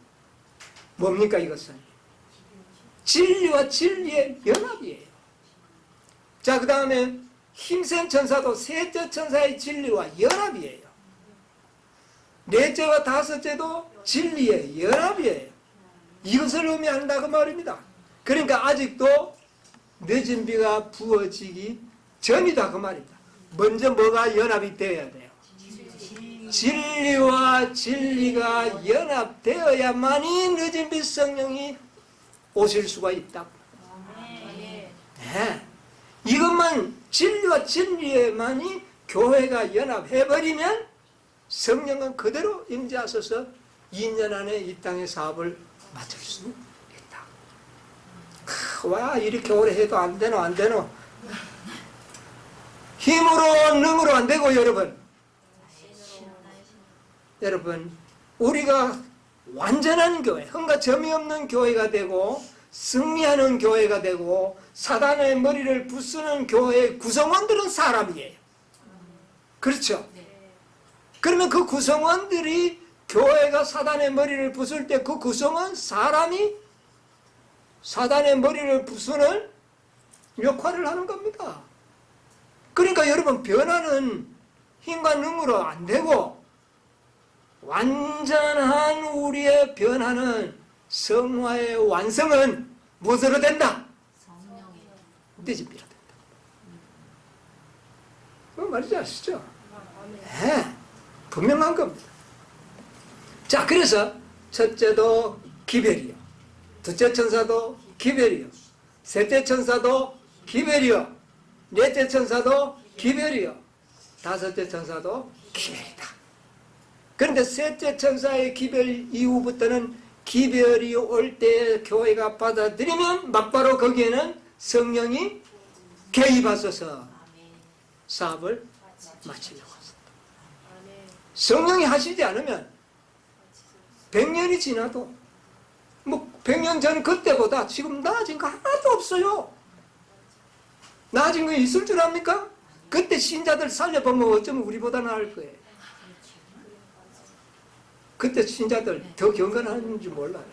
S1: 뭡니까 이것은? 진리와 진리의 연합이에요. 자, 그 다음에 힘센 천사도 셋째 천사의 진리와 연합이에요. 넷째와 다섯째도 진리의 연합이에요. 이것을 의미한다 그 말입니다. 그러니까 아직도 늦은 비가 부어지기 전이다 그 말입니다. 먼저 뭐가 연합이 되어야 돼요? 진리와 진리가 연합되어야만이 늦은 비 성령이 오실 수가 있다. 네. 이것만 진리와 진리에만이 교회가 연합해버리면 성령은 그대로 임재하셔서 2년 안에 이 땅의 사업을 마칠 수 있다. 와 이렇게 오래 해도 안 되노. 힘으로 능으로 안 되고 여러분 우리가 완전한 교회, 흠과 점이 없는 교회가 되고 승리하는 교회가 되고 사단의 머리를 부수는 교회의 구성원들은 사람이에요. 그렇죠? 그러면 그 구성원들이 교회가 사단의 머리를 부술 때 그 구성원 사람이 사단의 머리를 부수는 역할을 하는 겁니다. 그러니까 여러분 변화는 힘과 능으로 안 되고 완전한 우리의 변화는 성화의 완성은 무엇으로 된다? 늦은 비로 된다. 그 말인지 아시죠? 네, 분명한 겁니다. 자, 그래서 첫째도 기별이요, 둘째 천사도 기별이요, 셋째 천사도 기별이요, 넷째 천사도 기별이요, 다섯째 천사도 기별이다. 그런데 셋째 천사의 기별 이후부터는 기별이 올 때 교회가 받아들이면 막바로 거기에는 성령이 개입하셔서 사업을 마치려고 합니다. 성령이 하시지 않으면 100년이 지나도 뭐 100년 전 그때보다 지금 나아진 거 하나도 없어요. 나아진 거 있을 줄 압니까? 그때 신자들 살려보면 어쩌면 우리보다 나을 거예요. 그때 신자들 더 경건하는지 몰라요.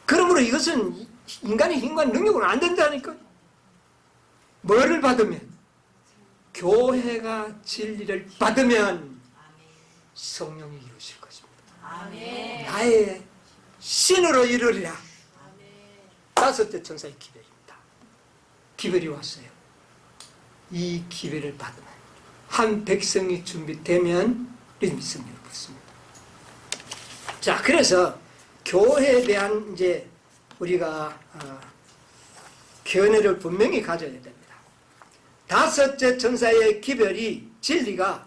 S1: 그러므로 이것은 인간의 힘과 능력으로 안 된다니까. 뭐를 받으면? 교회가 진리를 받으면 성령이 이루실 것입니다.
S2: 아멘.
S1: 나의 신으로 이루리라. 다섯째 천사의 기별입니다. 기별이 왔어요. 이 기별을 받으면 한 백성이 준비되면 성령을 받습니다. 자, 그래서 교회에 대한 이제 우리가 견해를 분명히 가져야 됩니다. 다섯째 천사의 기별이 진리가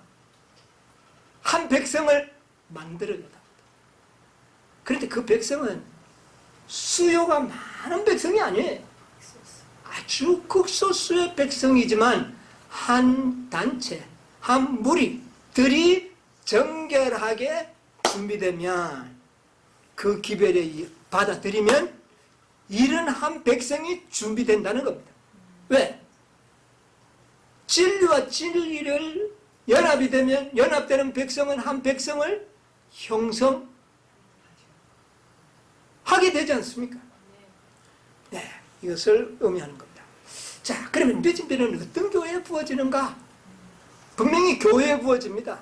S1: 한 백성을 만들어야 합니다. 그런데 그 백성은 수요가 많은 백성이 아니에요. 아주 극소수의 백성이지만 한 단체, 한 무리들이 정결하게 준비되면 그 기별에 받아들이면 이런 한 백성이 준비된다는 겁니다. 왜? 진리와 진리를 연합이 되면 연합되는 백성은 한 백성을 형성하게 되지 않습니까? 네, 이것을 의미하는 겁니다. 자, 그러면 늦은 비는 어떤 교회에 부어지는가? 분명히 교회에 부어집니다.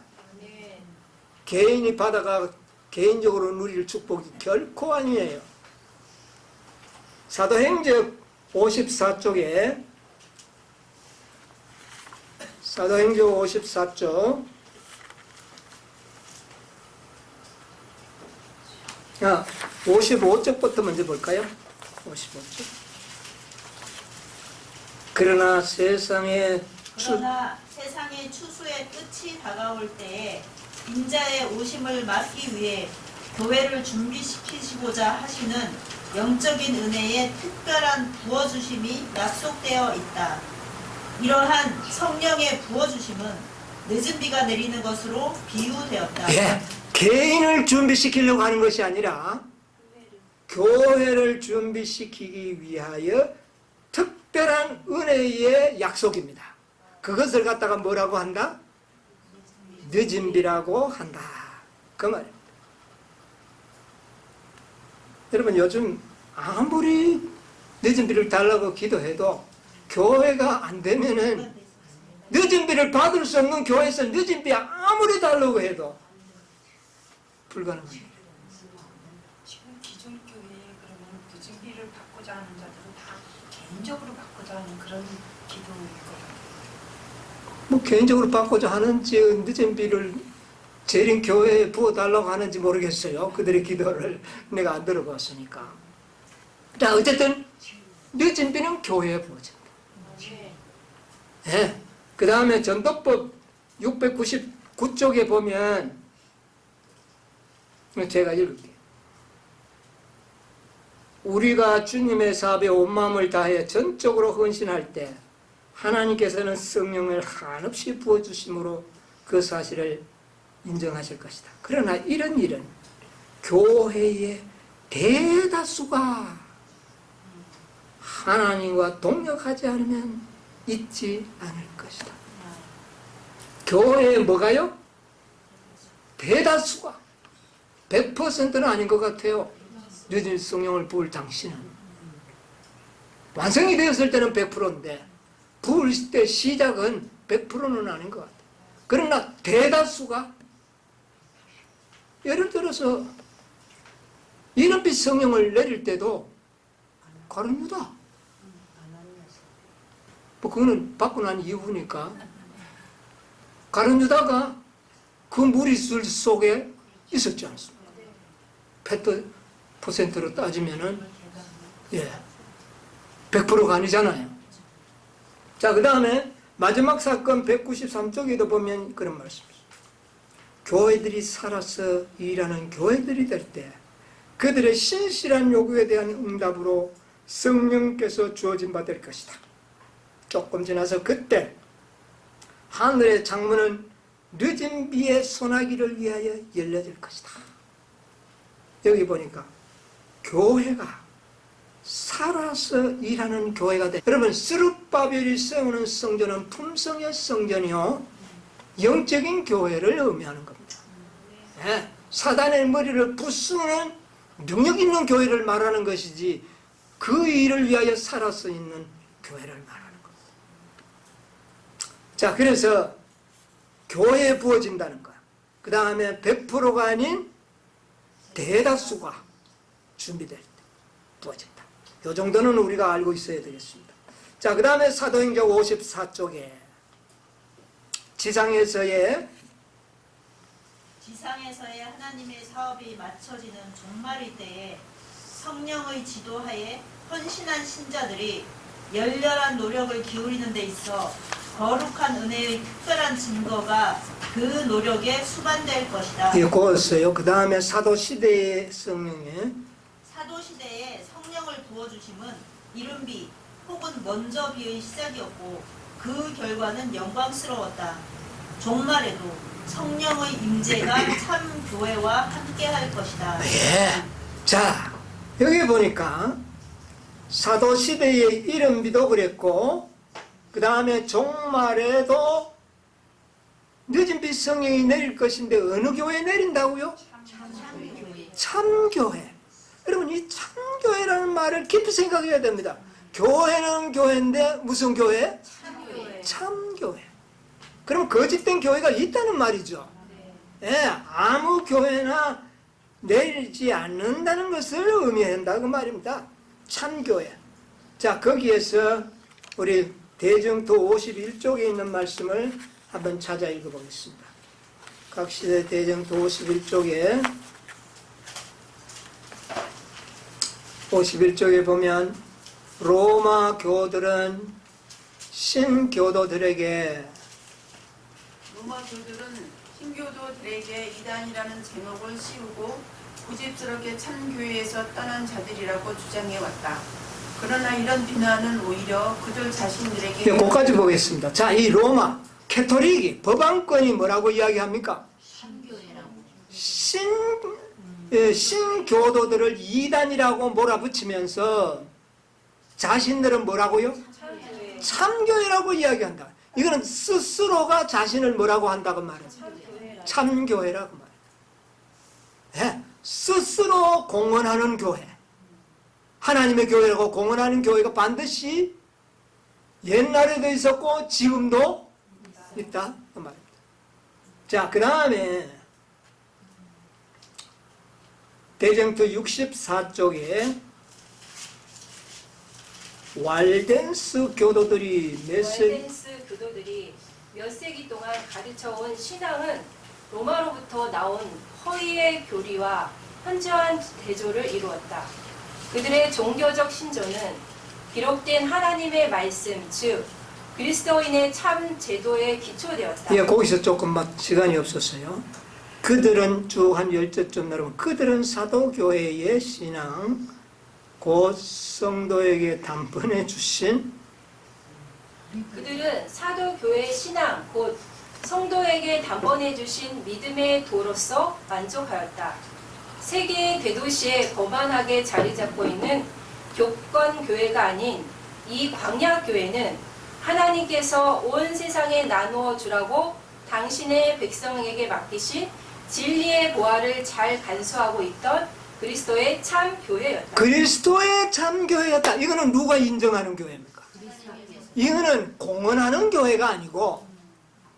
S1: 개인이 받아가 개인적으로 누릴 축복이 결코 아니에요. 사도행전 54쪽에 사도행전 54쪽 55쪽부터 먼저 볼까요? 55쪽. 그러나 세상의
S4: 추수의 끝이 다가올 때에 인자의 오심을 막기 위해 교회를 준비시키시고자 하시는 영적인 은혜의 특별한 부어주심이 약속되어 있다. 이러한 성령의 부어주심은 늦은 비가 내리는 것으로 비유되었다.
S1: 예, 개인을 준비시키려고 하는 것이 아니라 교회를 준비시키기 위하여 특별한 은혜의 약속입니다. 그것을 갖다가 뭐라고 한다? 늦은 비라고 한다. 그 말입니다. 여러분, 요즘 아무리 늦은 비를 달라고 기도해도 교회가 안 되면은 늦은 비를 받을 수 없는 교회에서 늦은 비 아무리 달라고 해도 불가능합니다.
S3: 지금 기존 교회에 그러면 늦은 비를 받고자 하는 자들은 다 개인적으로 받고자 하는 그런 기도일 것 같아요.
S1: 뭐 개인적으로 받고자 하는지 늦은 비를 재림 교회에 부어달라고 하는지 모르겠어요. 그들의 기도를 내가 안 들어봤으니까. 자, 어쨌든 늦은 비는 교회에 부어집니다. 네. 그 다음에 전도법 699쪽에 보면 제가 읽을게요. 우리가 주님의 사업에 온 마음을 다해 전적으로 헌신할 때 하나님께서는 성령을 한없이 부어주심으로 그 사실을 인정하실 것이다. 그러나 이런 일은 교회의 대다수가 하나님과 동력하지 않으면 있지 않을 것이다. 교회에 뭐가요? 대다수가 100%는 아닌 것 같아요. 늦은 성령을 부을 당시는 완성이 되었을 때는 100%인데 부을 때 시작은 100%는 아닌 것 같아요. 그러나 대다수가 예를 들어서 이른빛 성령을 내릴 때도 가룟유다 뭐 그거는 받고 난 이후니까. 가룟 유다가 그 무리수 속에 있었지 않습니까? 퍼센트로 따지면은, 예, 100%가 아니잖아요. 자, 그 다음에 마지막 사건 193쪽에도 보면 그런 말씀이죠. 교회들이 살아서 일하는 교회들이 될 때 그들의 신실한 요구에 대한 응답으로 성령께서 주어진 바 될 것이다. 조금 지나서 그때 하늘의 창문은 늦은 비의 소나기를 위하여 열려질 것이다. 여기 보니까 교회가 살아서 일하는 교회가 돼. 여러분, 스룹바벨이 세우는 성전은 품성의 성전이요, 영적인 교회를 의미하는 겁니다. 네, 사단의 머리를 부수는 능력 있는 교회를 말하는 것이지 그 일을 위하여 살아서 있는 교회를 말하는 겁니다. 자, 그래서 교회에 부어진다는 거야. 그 다음에 100%가 아닌 대다수가 준비될 때 부어진다. 이 정도는 우리가 알고 있어야 되겠습니다. 자, 그 다음에 사도행전 54쪽에 지상에서의
S4: 하나님의 사업이 마쳐지는 종말일 때에 성령의 지도하에 헌신한 신자들이 열렬한 노력을 기울이는 데 있어 거룩한 은혜의 특별한 증거가 그 노력에 수반될 것이다.
S1: 예, 그거였어요. 그 다음에 사도시대의 성령에
S4: 사도시대에 성령을 부어주심은 이른비 혹은 먼저 비의 시작이었고 그 결과는 영광스러웠다. 종말에도 성령의 임재가 참 교회와 함께할 것이다.
S1: 예. 자, 여기 보니까 사도시대의 이른비도 그랬고 그 다음에 종말에도 늦은 빛 성령이 내릴 것인데 어느 교회에 내린다고요? 참교회. 여러분, 이 참교회라는 말을 깊이 생각해야 됩니다. 교회는 교회인데 무슨 교회? 참교회. 그럼 거짓된 교회가 있다는 말이죠. 예, 아무 교회나 내리지 않는다는 것을 의미한다 그 말입니다. 참교회. 자, 거기에서 우리 대정토 51쪽에 있는 말씀을 한번 찾아 읽어보겠습니다. 각시대 대정토 51쪽에 보면 로마 교들은 신교도들에게
S5: 로마 교들은 신교도들에게 이단이라는 제목을 씌우고 고집스럽게 참교회에서 떠난 자들이라고 주장해왔다. 그러나 이런 비난은 오히려 그들 자신들에게
S1: 예, 거기까지 보겠습니다. 자, 이 로마 캐토릭이 법안권이 뭐라고 이야기합니까? 신교도들을 이단이라고 몰아붙이면서 자신들은 뭐라고요? 참교회라고 이야기한다. 이거는 스스로가 자신을 뭐라고 한다고 말해요? 참교회라고 말해요. 네, 스스로 공언하는 교회. 하나님의 교회라고 공언하는 교회가 반드시 옛날에도 있었고 지금도 있다 그 말입니다. 자, 그 다음에 대정토 64쪽에 왈덴스 교도들이
S2: 왈덴스 교도들이 몇 세기 동안 가르쳐온 신앙은 로마로부터 나온 허위의 교리와 현저한 대조를 이루었다. 그들의 종교적 신조는 기록된 하나님의 말씀, 즉 그리스도인의 참 제도에 기초되었다.
S1: 예, 거기서 조금만 시간이 없었어요. 그들은 쭉 한 10절쯤 나르면 그들은 사도교회의 신앙 곧 성도에게 단번에 주신
S2: 그들은 사도교회의 신앙 곧 성도에게 단번에 주신 믿음의 도로서 만족하였다. 세계의 대도시에 거만하게 자리 잡고 있는 교권교회가 아닌 이 광야교회는 하나님께서 온 세상에 나누어 주라고 당신의 백성에게 맡기신 진리의 보화를 잘 간수하고 있던 그리스도의 참 교회였다.
S1: 그리스도의 참 교회였다. 이거는 누가 인정하는 교회입니까? 이거는 공언하는 교회가 아니고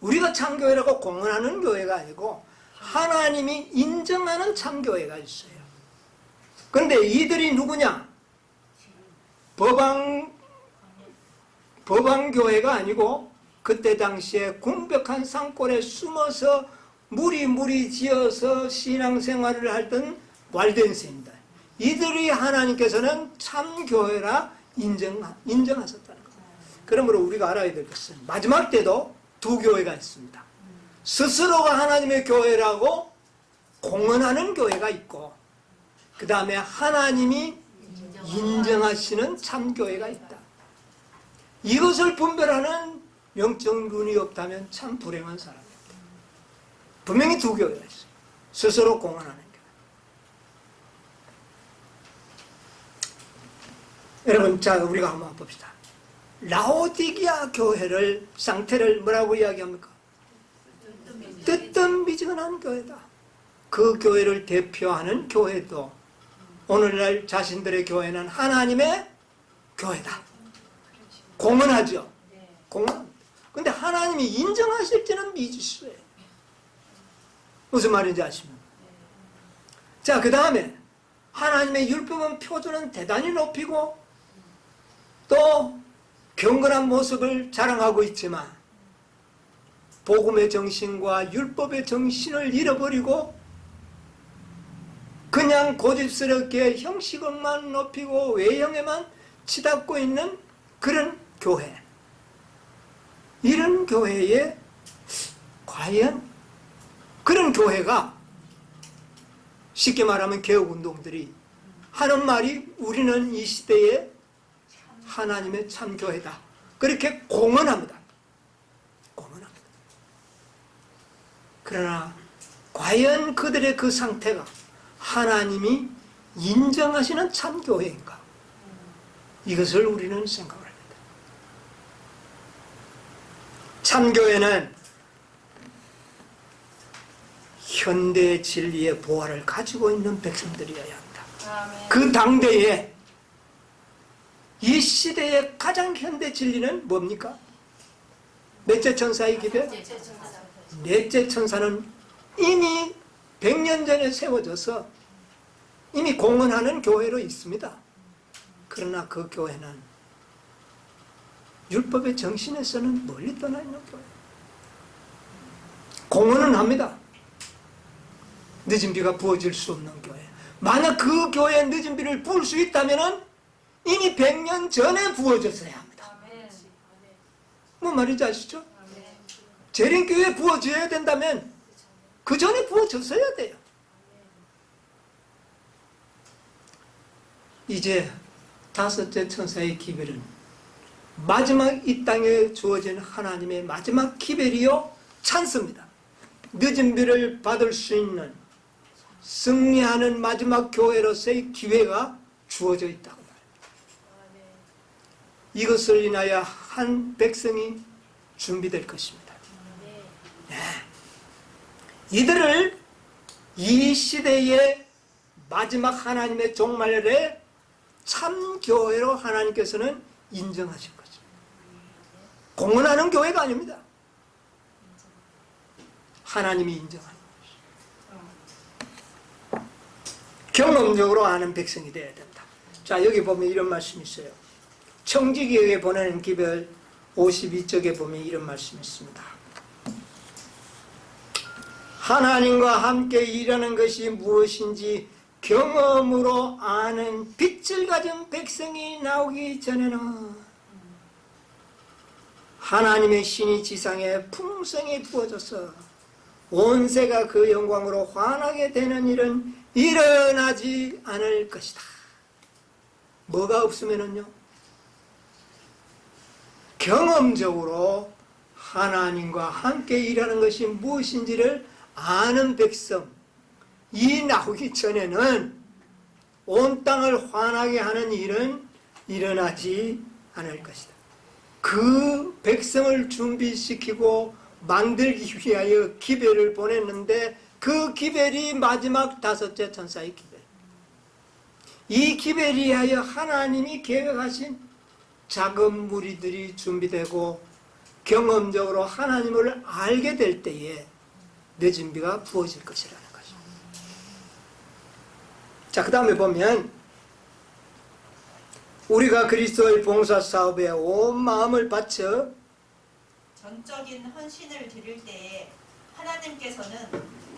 S1: 우리가 참 교회라고 공언하는 교회가 아니고 하나님이 인정하는 참 교회가 있어요. 그런데 이들이 누구냐? 법안 법왕교회가 아니고 그때 당시에 궁벽한 산골에 숨어서 무리 지어서 신앙생활을 하던 왈덴스입니다. 이들이 하나님께서는 참교회라 인정하셨다는 거예요. 그러므로 우리가 알아야 될 것은 마지막 때도 두 교회가 있습니다. 스스로가 하나님의 교회라고 공언하는 교회가 있고, 그 다음에 하나님이 인정하시는 참교회가 있다. 이것을 분별하는 영적 눈이 없다면 참 불행한 사람입니다. 분명히 두 교회가 있어요. 스스로 공언하는 교회. 여러분, 자, 우리가 한번 봅시다. 라오디게아 교회를, 상태를 뭐라고 이야기합니까? 뜨뜻미지근한 교회다. 그 교회를 대표하는 교회도 오늘날 자신들의 교회는 하나님의 교회다. 공언하죠. 공언. 근데 하나님이 인정하실지는 미지수예요. 무슨 말인지 아시면. 자, 그 다음에 하나님의 율법은 표준은 대단히 높이고 또 경건한 모습을 자랑하고 있지만 복음의 정신과 율법의 정신을 잃어버리고 그냥 고집스럽게 형식만 높이고 외형에만 치닫고 있는 그런 교회. 이런 교회에 과연 그런 교회가 쉽게 말하면 개혁운동들이 하는 말이 우리는 이 시대에 하나님의 참교회다. 그렇게 공언합니다. 공언합니다. 그러나 과연 그들의 그 상태가 하나님이 인정하시는 참교회인가? 이것을 우리는 생각을 합니다. 참교회는 현대 진리의 보화를 가지고 있는 백성들이어야 한다. 그 당대에 이 시대의 가장 현대 진리는 뭡니까? 넷째 천사의 기별? 넷째 천사는 이미 100년 전에 세워져서 이미 공언하는 교회로 있습니다. 그러나 그 교회는 율법의 정신에서는 멀리 떠나 있는 교회. 공언은 합니다. 늦은 비가 부어질 수 없는 교회. 만약 그 교회에 늦은 비를 부을 수 있다면 이미 100년 전에 부어졌어야 합니다. 뭐 말인지 아시죠? 재림교회에 부어져야 된다면 그 전에 부어졌어야 돼요. 이제 다섯째 천사의 기별은 마지막 이 땅에 주어진 하나님의 마지막 기별이요 찬스입니다. 늦은 비를 받을 수 있는 승리하는 마지막 교회로서의 기회가 주어져 있다고 말합니다. 이것을 인하여 한 백성이 준비될 것입니다. 네. 이들을 이 시대의 마지막 하나님의 종말의 참교회로 하나님께서는 인정하신 거죠. 공언하는 교회가 아닙니다. 하나님이 인정하는 것이죠. 경험적으로 아는 백성이 되어야 된다. 자, 여기 보면 이런 말씀이 있어요. 청지기에게 보내는 기별 52쪽에 보면 이런 말씀이 있습니다. 하나님과 함께 일하는 것이 무엇인지 경험으로 아는 빛을 가진 백성이 나오기 전에는 하나님의 신이 지상에 풍성히 부어져서 온 세가 그 영광으로 환하게 되는 일은 일어나지 않을 것이다. 뭐가 없으면은요? 경험적으로 하나님과 함께 일하는 것이 무엇인지를 아는 백성, 이 나오기 전에는 온 땅을 환하게 하는 일은 일어나지 않을 것이다. 그 백성을 준비시키고 만들기 위하여 기별을 보냈는데 그 기별이 마지막 다섯째 천사의 기별. 이 기별이 하여 하나님이 계획하신 작은 무리들이 준비되고 경험적으로 하나님을 알게 될 때에 늦은 비가 부어질 것이라는 거죠. 자, 그 다음에 보면 우리가 그리스도의 봉사 사업에 온 마음을 바쳐
S4: 전적인 헌신을 드릴 때에 하나님께서는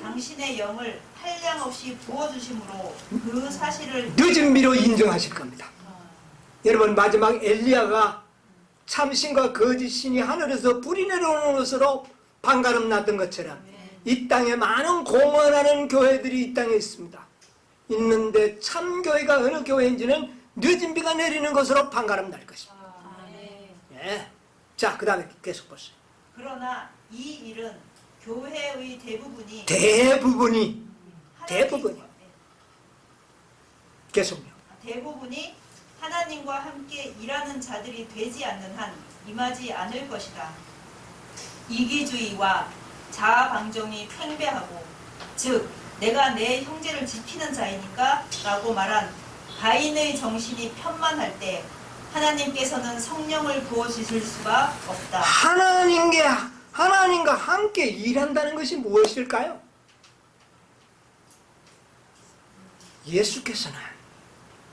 S4: 당신의 영을 한량없이 부어주심으로 그 사실을
S1: 늦은 미로 인정하실 겁니다. 여러분, 마지막 엘리야가 참신과 거짓 신이 하늘에서 불이 내려오는 것으로 반가름 났던 것처럼 이 땅에 많은 공헌하는 교회들이 이 땅에 있습니다. 있는데 참교회가 어느 교회인지는 늦은 비가 내리는 것으로 반가름 날 것입니다. 예. 자, 그 다음에 계속 보세요.
S4: 그러나 이 일은 교회의 대부분이
S1: 대부분이 계속요.
S4: 대부분이 하나님과 함께 일하는 자들이 되지 않는 한 임하지 않을 것이다. 이기주의와 자아방종이 팽배하고, 즉 내가 내 형제를 지키는 자이니까 라고 말한 가인의 정신이 편만할 때 하나님께서는 성령을 부어주실 수가 없다.
S1: 하나님과 함께 일한다는 것이 무엇일까요?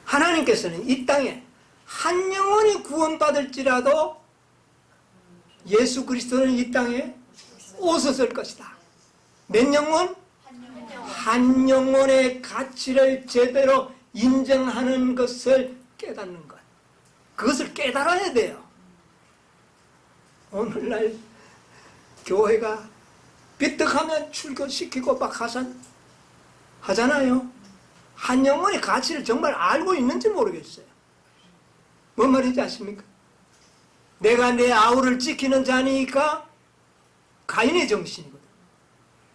S1: 하나님께서는 이 땅에 한 영혼이 구원받을지라도 예수 그리스도는 이 땅에 오셨을 것이다. 몇 영혼? 한 영혼의 가치를 제대로 인정하는 것을 깨닫는 것. 그것을 깨달아야 돼요. 오늘날 교회가 비떡하면 출교시키고 막 하잖아요. 한 영혼의 가치를 정말 알고 있는지 모르겠어요. 뭔 말인지 아십니까? 내가 내 아우를 지키는 자니까 가인의 정신이거든.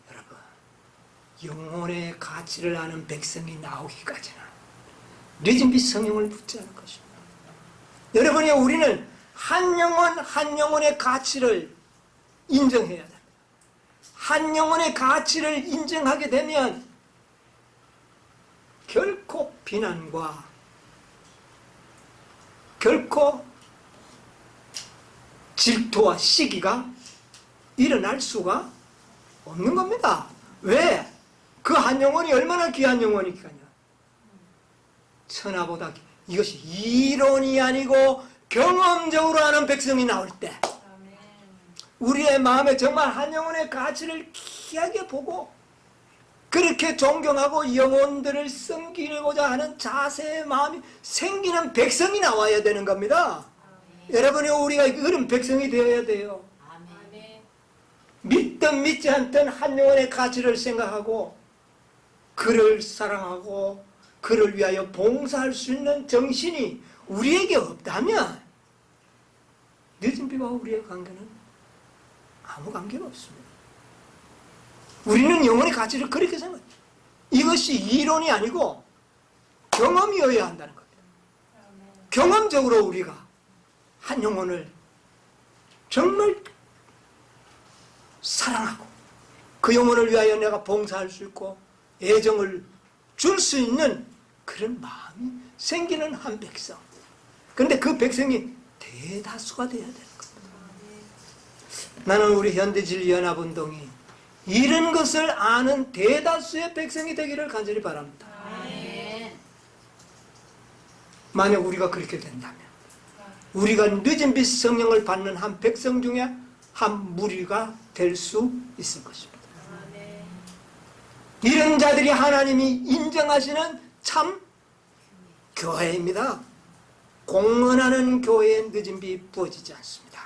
S1: 여러분, 영혼의 가치를 아는 백성이 나오기까지는 늦은 빛 성령을 붙지 않을 것입니다. 여러분이 우리는 한 영혼의 가치를 인정해야 됩니다. 한 영혼의 가치를 인정하게 되면 결코 비난과 결코 질투와 시기가 일어날 수가 없는 겁니다. 왜? 그 한 영혼이 얼마나 귀한 영혼이니까요. 천하보다 이것이 이론이 아니고 경험적으로 하는 백성이 나올 때 우리의 마음에 정말 한 영혼의 가치를 귀하게 보고 그렇게 존경하고 영혼들을 섬기고자 하는 자세의 마음이 생기는 백성이 나와야 되는 겁니다. 여러분이 우리가 그런 백성이 되어야 돼요. 믿든 믿지 않든 한 영혼의 가치를 생각하고 그를 사랑하고 그를 위하여 봉사할 수 있는 정신이 우리에게 없다면 늦은 비와 우리의 관계는 아무 관계가 없습니다. 우리는 영혼의 가치를 그렇게 생각해요. 이것이 이론이 아니고 경험이어야 한다는 겁니다. 경험적으로 우리가 한 영혼을 정말 사랑하고 그 영혼을 위하여 내가 봉사할 수 있고 애정을 줄 수 있는 그런 마음이 생기는 한 백성. 그런데 그 백성이 대다수가 되어야 되는 겁니다. 나는 우리 현대진리연합운동이 이런 것을 아는 대다수의 백성이 되기를 간절히 바랍니다. 만약 우리가 그렇게 된다면 우리가 늦은 빛 성령을 받는 한 백성 중에 한 무리가 될 수 있을 것입니다. 이런 자들이 하나님이 인정하시는 참 교회입니다. 공헌하는 교회에 늦은 비 부어지지 않습니다.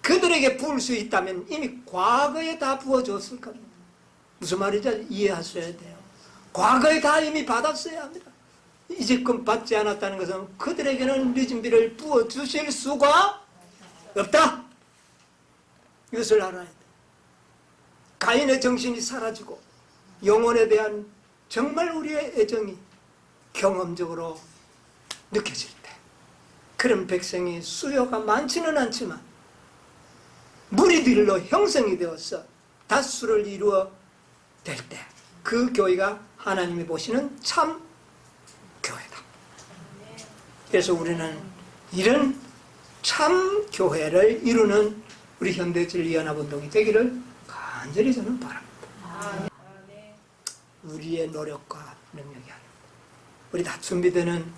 S1: 그들에게 부을 수 있다면 이미 과거에 다 부어줬을 겁니다. 무슨 말인지 이해하셔야 돼요. 과거에 다 이미 받았어야 합니다. 이제껏 받지 않았다는 것은 그들에게는 늦은 비를 부어주실 수가 없다. 이것을 알아야 돼요. 가인의 정신이 사라지고 영혼에 대한 정말 우리의 애정이 경험적으로 느껴질 때 그런 백성이 수요가 많지는 않지만 무리들로 형성이 되어서 다수를 이루어 될 때 그 교회가 하나님이 보시는 참 교회다. 그래서 우리는 이런 참 교회를 이루는 우리 현대진리연합운동이 되기를 간절히 저는 바랍니다. 우리의 노력과 능력이 아닙니다. 우리 다 준비되는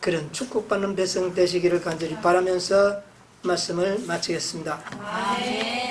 S1: 그런 축복받는 백성 되시기를 간절히 바라면서 말씀을 마치겠습니다.
S2: 아멘.